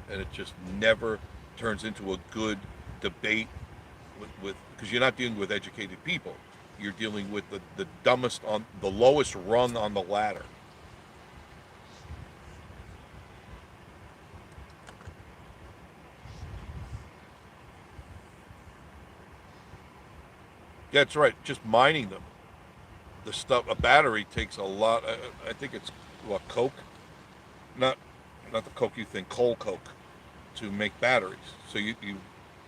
And it just never turns into a good debate with because you're not dealing with educated people. You're dealing with the dumbest on the lowest rung on the ladder. That's right. Just mining them. The stuff, a battery takes a lot. I think it's what coke, not not the coke you think, coal coke, to make batteries. So you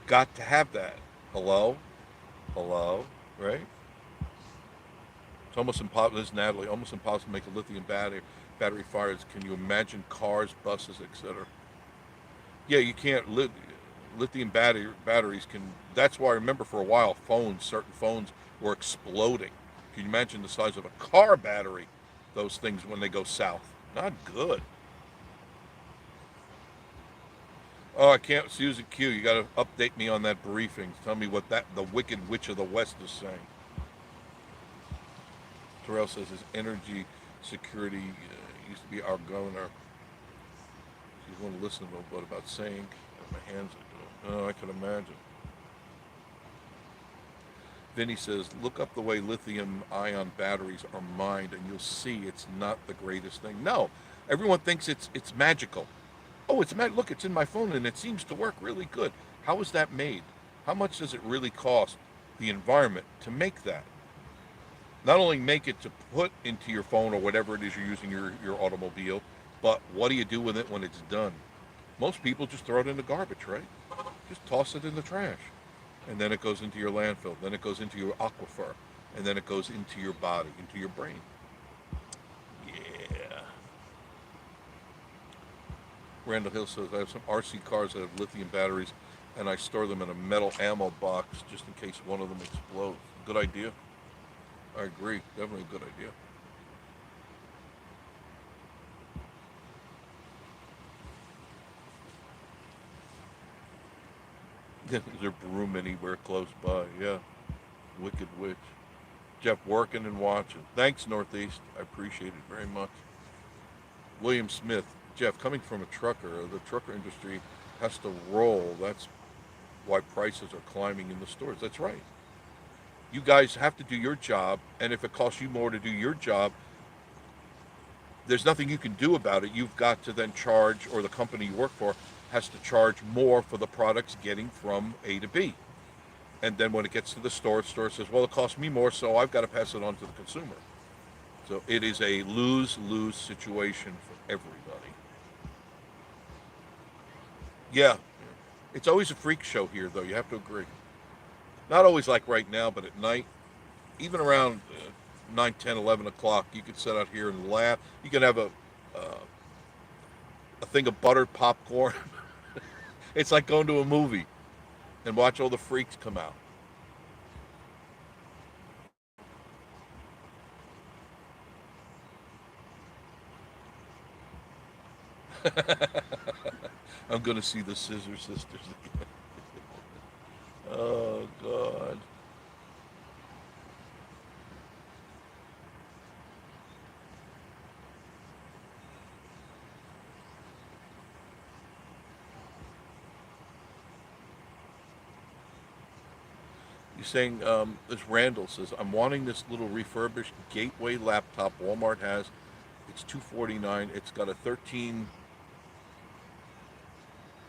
got to have that. Hello, hello, right? It's almost impossible. This is Natalie. Almost impossible to make a lithium battery fires. Can you imagine cars, buses, etc.? Yeah, you can't. Lithium batteries can. That's why I remember for a while certain phones were exploding. Can you imagine the size of a car battery? Those things when they go south, not good. Oh, I can't. Susan Q, you got to update me on that briefing. Tell me what that the Wicked Witch of the West is saying. Terrell says his energy security used to be our governor. He's going to listen to what about saying. My hands are doing. Oh, I can imagine. Vinny says, look up the way lithium ion batteries are mined and you'll see it's not the greatest thing. No, everyone thinks it's magical. Oh, look, it's in my phone and it seems to work really good. How is that made? How much does it really cost the environment to make that? Not only make it to put into your phone or whatever it is you're using your automobile, but what do you do with it when it's done? Most people just throw it in the garbage, right? Just toss it in the trash. And then it goes into your landfill. Then it goes into your aquifer. And then it goes into your body, into your brain. Yeah. Randall Hill says, I have some RC cars that have lithium batteries, and I store them in a metal ammo box just in case one of them explodes. Good idea. I agree. Definitely a good idea. Is there broom anywhere close by? Yeah. Wicked Witch. Jeff working and watching. Thanks, Northeast. I appreciate it very much. William Smith. Jeff, coming from a trucker, the trucker industry has to roll. That's why prices are climbing in the stores. That's right. You guys have to do your job, and if it costs you more to do your job, there's nothing you can do about it. You've got to then charge, or the company you work for has to charge more for the products getting from A to B. And then when it gets to the store says, well, it costs me more, so I've got to pass it on to the consumer. So it is a lose-lose situation for everybody. Yeah, it's always a freak show here, though. You have to agree. Not always like right now, but at night, even around 9, 10, 11 o'clock, you could sit out here and laugh. You can have a thing of buttered popcorn. It's like going to a movie and watch all the freaks come out. I'm going to see the Scissor Sisters again. Oh, God. You're saying, this Randall says, I'm wanting this little refurbished Gateway laptop Walmart has. It's $249. It's got a 13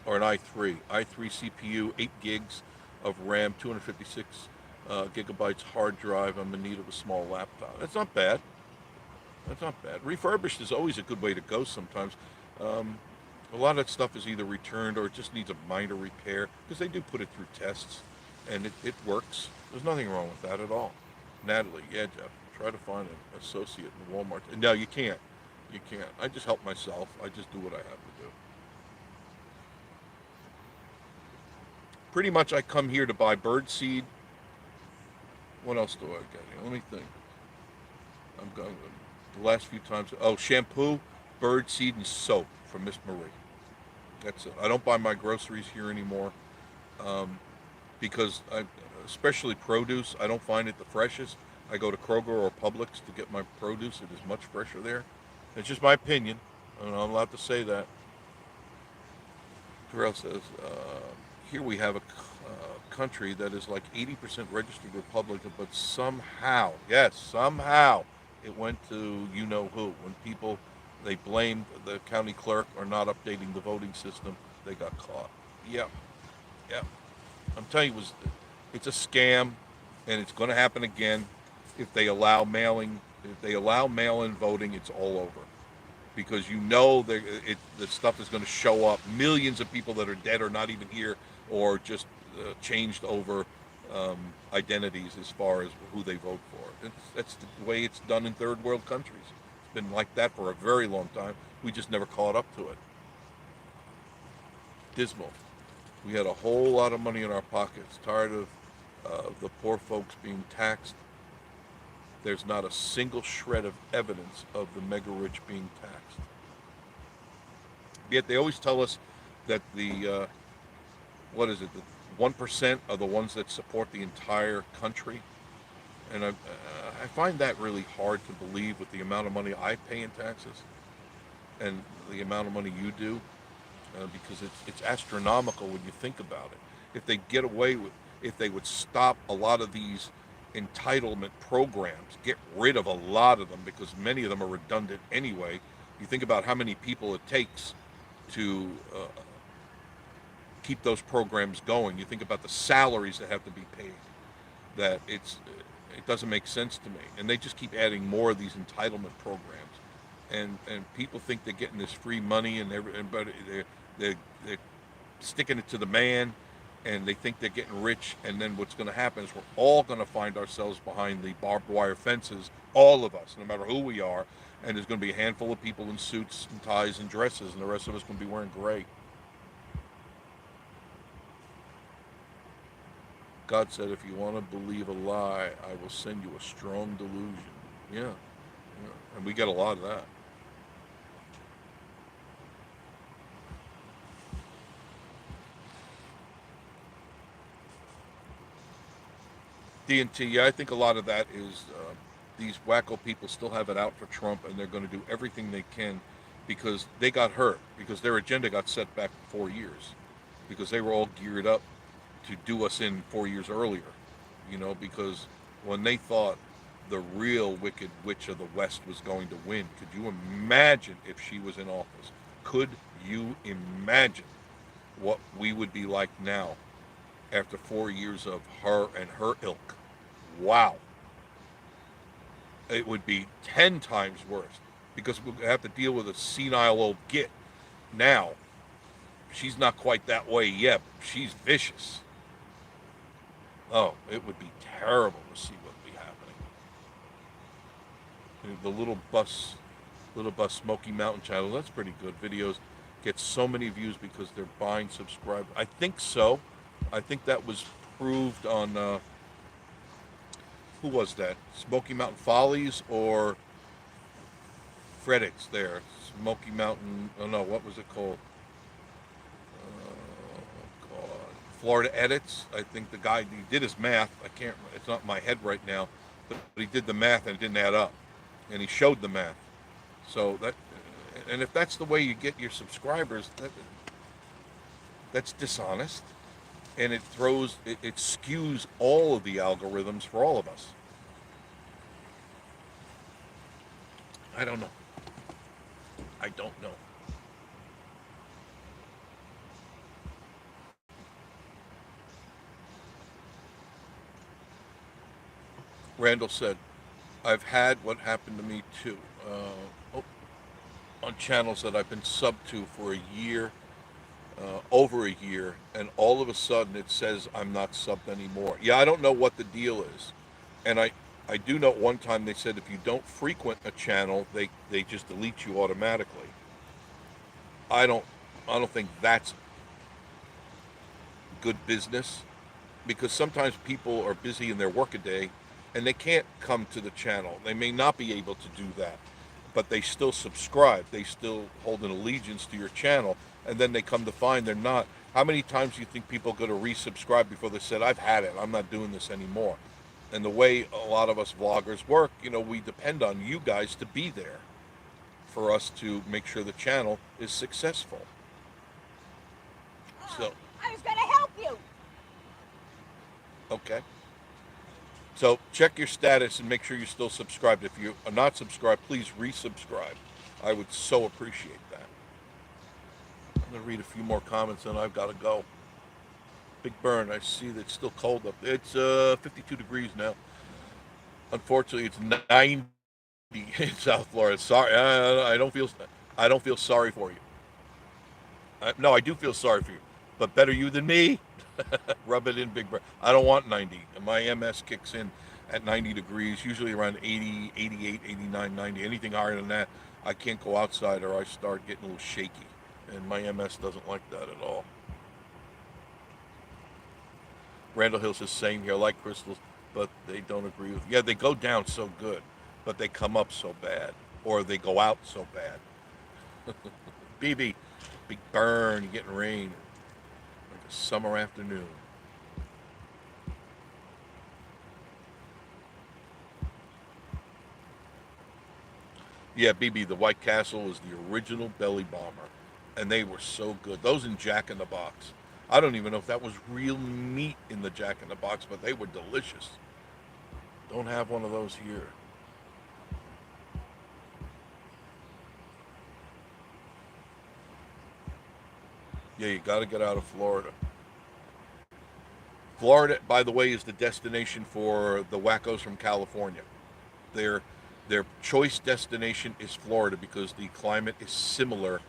or an i3 CPU, 8 gigs of RAM, 256 gigabytes hard drive. I'm in need of a small laptop. That's not bad. That's not bad. Refurbished is always a good way to go sometimes. Um, a lot of that stuff is either returned or it just needs a minor repair because they do put it through tests and it works. There's nothing wrong with that at all. Natalie, yeah, Jeff, try to find an associate in Walmart. No, you can't. You can't. I just help myself. I just do what I have to do. Pretty much I come here to buy bird seed. What else do I get here? Let me think. I'm going the last few times. Oh, shampoo, bird seed, and soap from Miss Marie. That's it. I don't buy my groceries here anymore um, because especially produce, I don't find it the freshest. I go to Kroger or Publix to get my produce. It is much fresher there. It's just my opinion. I'm allowed to say that. Terrell says, here we have a country that is like 80% registered Republican, but somehow, yes, somehow, it went to you know who. When people, they blamed the county clerk or not updating the voting system, they got caught. Yep, yep. I'm telling you, it's a scam, and it's going to happen again if they allow mailing. If they allow mail-in voting, it's all over because you know the stuff is going to show up. Millions of people that are dead or not even here or just changed over identities as far as who they vote for. That's the way it's done in third world countries. It's been like that for a very long time. We just never caught up to it. Dismal. We had a whole lot of money in our pockets. Tired of the poor folks being taxed. There's not a single shred of evidence of the mega rich being taxed. Yet they always tell us that the what is it? The 1% are the ones that support the entire country, and I find that really hard to believe with the amount of money I pay in taxes and the amount of money you do, because it's astronomical when you think about it. If they get away with, if they would stop a lot of these entitlement programs, get rid of a lot of them because many of them are redundant anyway. You think about how many people it takes to keep those programs going. You think about the salaries that have to be paid. That it doesn't make sense to me. And they just keep adding more of these entitlement programs, and people think they're getting this free money, but they're sticking it to the man, and they think they're getting rich. And then what's going to happen is we're all going to find ourselves behind the barbed wire fences, all of us, no matter who we are. And there's going to be a handful of people in suits and ties and dresses, and the rest of us going to be wearing gray. God said, if you want to believe a lie, I will send you a strong delusion. Yeah, yeah. And we get a lot of that. DNT, yeah, I think a lot of that is these wacko people still have it out for Trump, and they're going to do everything they can because they got hurt, because their agenda got set back 4 years, because they were all geared up to do us in 4 years earlier, because when they thought the real wicked witch of the West was going to win, could you imagine if she was in office? Could you imagine what we would be like now after 4 years of her and her ilk? Wow. It would be 10 times worse because we'll have to deal with a senile old git. Now, she's not quite that way yet, but she's vicious. Oh, it would be terrible to see what would be happening. The little bus Smoky Mountain channel, that's pretty good. Videos get so many views because they're buying subscribers. I think so. I think that was proved on, who was that? Smoky Mountain Follies or Fredix there? Smoky Mountain, oh no, what was it called? Florida Edits. I think the guy, he did his math. I can't, it's not in my head right now, but he did the math and it didn't add up. And he showed the math. So that, and if that's the way you get your subscribers, that's dishonest. and it skews all of the algorithms for all of us. I don't know. I don't know. Randall said, I've had what happened to me too. Oh, on channels that I've been subbed to for a year, over a year, and all of a sudden it says I'm not subbed anymore. Yeah, I don't know what the deal is. And I do know one time they said if you don't frequent a channel, they just delete you automatically. I don't I don't think that's good business because sometimes people are busy in their workaday and they can't come to the channel. They may not be able to do that, but they still subscribe. They still hold an allegiance to your channel, and then they come to find they're not. How many times do you think people go to resubscribe before they said, I've had it, I'm not doing this anymore? And the way a lot of us vloggers work, we depend on you guys to be there for us to make sure the channel is successful. So, I was going to help you. okay. So check your status and make sure you're still subscribed. If you are not subscribed, please resubscribe. I would so appreciate that. I'm going to read a few more comments and I've got to go. Big Burn, I see that it's still cold up there. It's 52 degrees now. Unfortunately, it's 90 in South Florida. Sorry, I don't feel sorry for you. No, I do feel sorry for you, but better you than me. Rub it in, Big Bird. I don't want 90. My MS kicks in at 90 degrees, usually around 80, 88, 89, 90. Anything higher than that, I can't go outside or I start getting a little shaky. And my MS doesn't like that at all. Randall Hill says, same here, I like crystals, but they don't agree with. Yeah, they go down so good, but they come up so bad, or they go out so bad. BB, big burn, you're getting rain like a summer afternoon. Yeah, BB, the White Castle was the original belly bomber, and they were so good. Those in Jack in the Box. I don't even know if that was real meat in the Jack in the Box, but they were delicious. Don't have one of those here. Yeah, you got to get out of Florida. Florida, by the way, is the destination for the wackos from California. Their their choice destination is Florida because the climate is similar,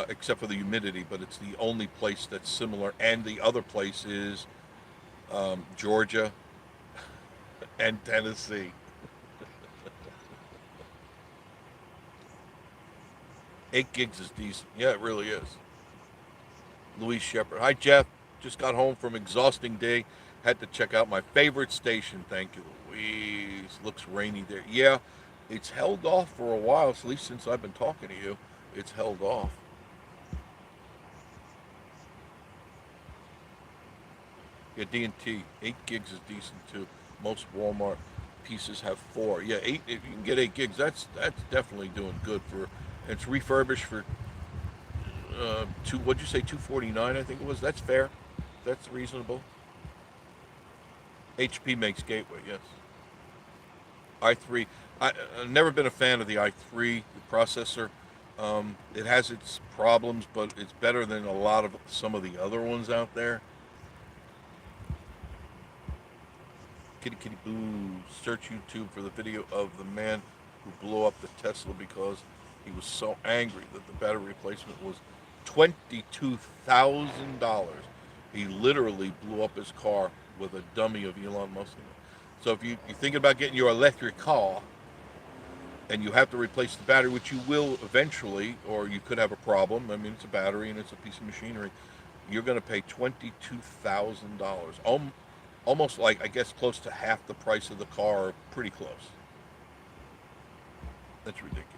except for the humidity. But it's the only place that's similar, and the other place is Georgia and Tennessee. 8 gigs is decent. Yeah, it really is. Louise Shepard. Hi, Jeff. Just got home from exhausting day. Had to check out my favorite station. Thank you, Louise. Looks rainy there. Yeah, it's held off for a while, at least since I've been talking to you. It's held off. Yeah, D&T. 8 gigs is decent too. Most Walmart pieces have 4. Yeah, eight. If you can get 8 gigs, that's definitely doing good for. It's refurbished for two. What'd you say? 249. I think it was. That's fair. That's reasonable. HP makes Gateway. Yes. i3. I've never been a fan of the i3 processor. It has its problems, but it's better than a lot of some of the other ones out there. Kitty kitty boo. Search YouTube for the video of the man who blew up the Tesla because he was so angry that the battery replacement was $22,000. He literally blew up his car with a dummy of Elon Musk in it. So if you're thinking about getting your electric car and you have to replace the battery, which you will eventually, or you could have a problem. I mean, it's a battery and it's a piece of machinery. You're going to pay $22,000. Almost like, I guess, close to half the price of the car, pretty close. That's ridiculous.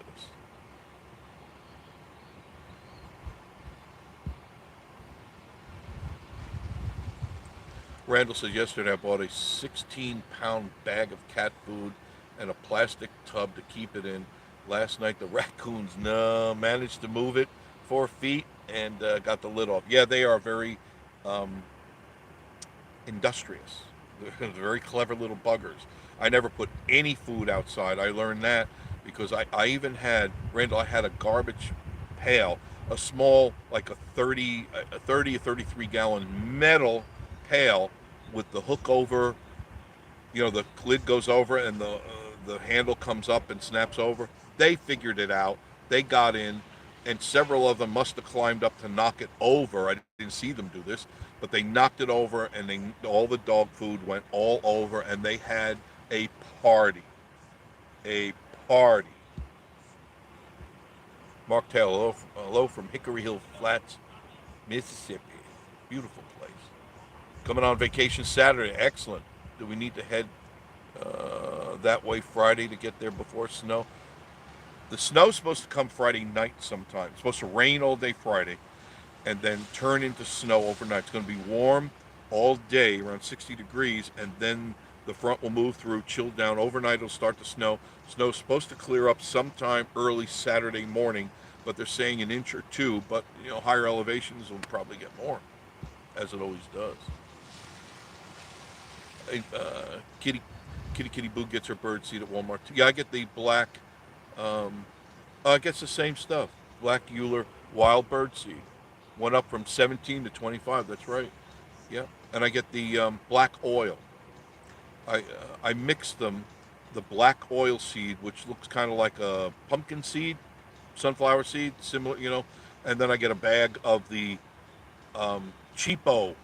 Randall says yesterday I bought a 16-pound bag of cat food and a plastic tub to keep it in. Last night the raccoons no managed to move it 4 feet and got the lid off. Yeah, they are very um, industrious. They're very clever little buggers. I never put any food outside. I learned that because I even had, Randall, I had a garbage pail, a small, like a 30 or 33 gallon metal pail with the hook over, the lid goes over and the handle comes up and snaps over. They figured it out. They got in, and several of them must have climbed up to knock it over. I didn't see them do this, but they knocked it over, and all the dog food went all over, and they had a party. A party. Mark Taylor, hello from Hickory Hill Flats, Mississippi. Beautiful place. Coming on vacation Saturday. Excellent. Do we need to head that way Friday to get there before snow? The snow's supposed to come Friday night sometime. It's supposed to rain all day Friday and then turn into snow overnight. It's going to be warm all day, around 60 degrees, and then the front will move through, chill down. Overnight it'll start to snow. Snow's supposed to clear up sometime early Saturday morning, but they're saying an inch or two. But higher elevations will probably get more, as it always does. Kitty Kitty Boo gets her bird seed at Walmart. Yeah, I get the black. I guess the same stuff. Black Euler wild bird seed went up from 17 to 25. That's right. Yeah, and I get the black oil. I mix them, the black oil seed, which looks kind of like a pumpkin seed, sunflower seed, similar, and then I get a bag of the cheapo.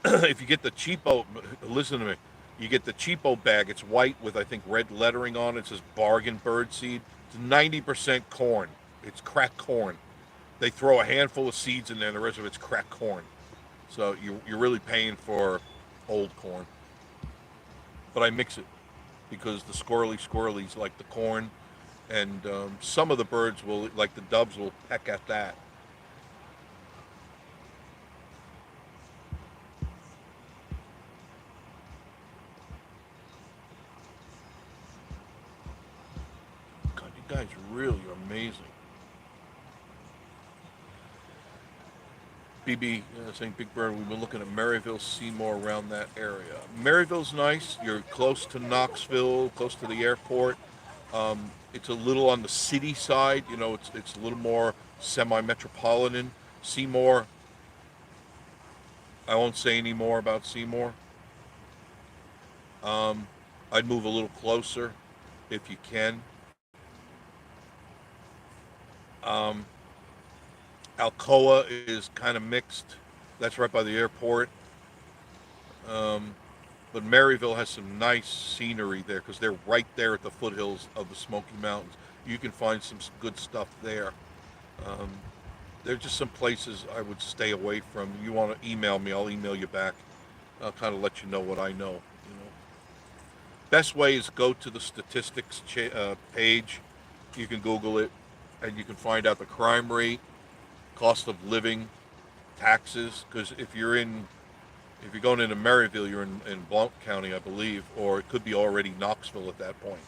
If you get the cheapo, listen to me. You get the cheapo bag. It's white with, I think, red lettering on it. It says bargain bird seed. It's 90% corn. It's cracked corn. They throw a handful of seeds in there, and the rest of it's cracked corn. So you're really paying for old corn. But I mix it because the squirrelies like the corn, and some of the birds will, like the doves, will peck at that. God, you guys really are amazing. BB saying Big Bird, we've been looking at Maryville, Seymour, around that area. Maryville's nice. You're close to Knoxville, close to the airport. It's a little on the city side. It's a little more semi-metropolitan. Seymour, I won't say any more about Seymour. I'd move a little closer if you can. Um, Alcoa is kind of mixed. That's right by the airport. But Maryville has some nice scenery there because they're right there at the foothills of the Smoky Mountains. You can find some good stuff there. Um, there are just some places I would stay away from. You want to email me, I'll email you back. I'll kind of let you know what I know. Best way is go to the statistics page. You can Google it, and you can find out the crime rate, cost of living, taxes. Because if you're going into Maryville, you're in Blount County, I believe, or it could be already Knoxville at that point,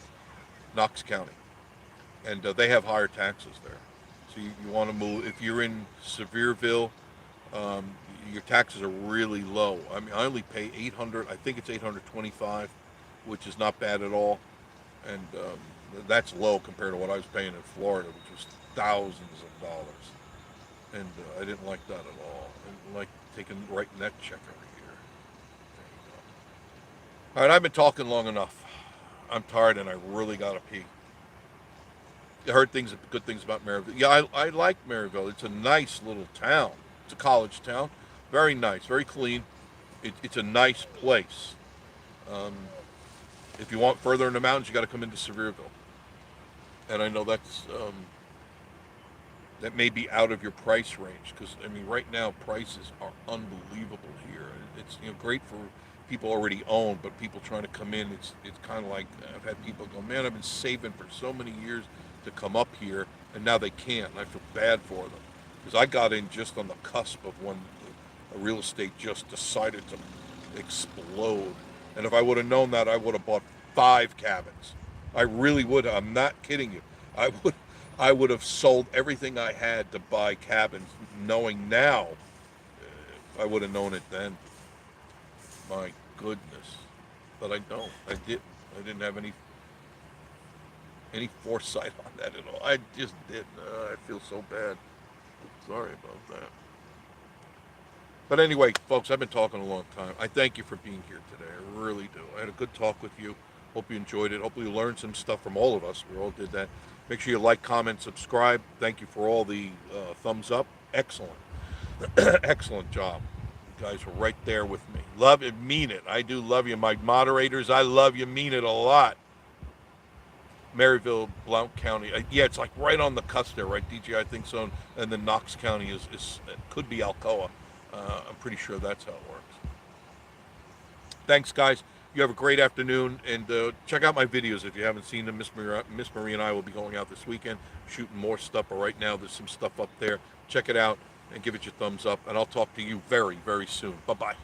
Knox County, and they have higher taxes there. So you want to move. If you're in Sevierville, your taxes are really low. I mean, I only pay 800. I think it's 825, which is not bad at all, and that's low compared to what I was paying in Florida, which was thousands of dollars. And I didn't like that at all. I didn't like writing that check every year. All right, I've been talking long enough. I'm tired and I really got to pee. I heard good things about Maryville. Yeah, I like Maryville. It's a nice little town. It's a college town. Very nice, very clean. It's a nice place. Um, if you want further in the mountains, you got to come into Sevierville. And I know that may be out of your price range because I mean right now prices are unbelievable here. It's great for people already own, but people trying to come in, it's kind of like I've had people go, man, I've been saving for so many years to come up here, and now they can't. And I feel bad for them because I got in just on the cusp of when a real estate just decided to explode. And if I would have known that, I would have bought 5 cabins. I really would. I'm not kidding you. I would have sold everything I had to buy cabins, knowing now. I would have known it then. My goodness. But I don't. I didn't. I didn't have any foresight on that at all. I just didn't. I feel so bad. Sorry about that. But anyway, folks, I've been talking a long time. I thank you for being here today. I really do. I had a good talk with you. Hope you enjoyed it. Hopefully you learned some stuff from all of us. We all did that. Make sure you like, comment, subscribe. Thank you for all the thumbs up. Excellent. Excellent job. You guys were right there with me. Love it, mean it. I do love you. My moderators, I love you, mean it a lot. Maryville, Blount County. Yeah, it's like right on the cusp there, right, DJ? I think so. And then Knox County is it could be Alcoa. I'm pretty sure that's how it works. Thanks, guys. You have a great afternoon, and check out my videos if you haven't seen them. Miss Marie and I will be going out this weekend, shooting more stuff. But right now, there's some stuff up there. Check it out and give it your thumbs up, and I'll talk to you very, very soon. Bye-bye.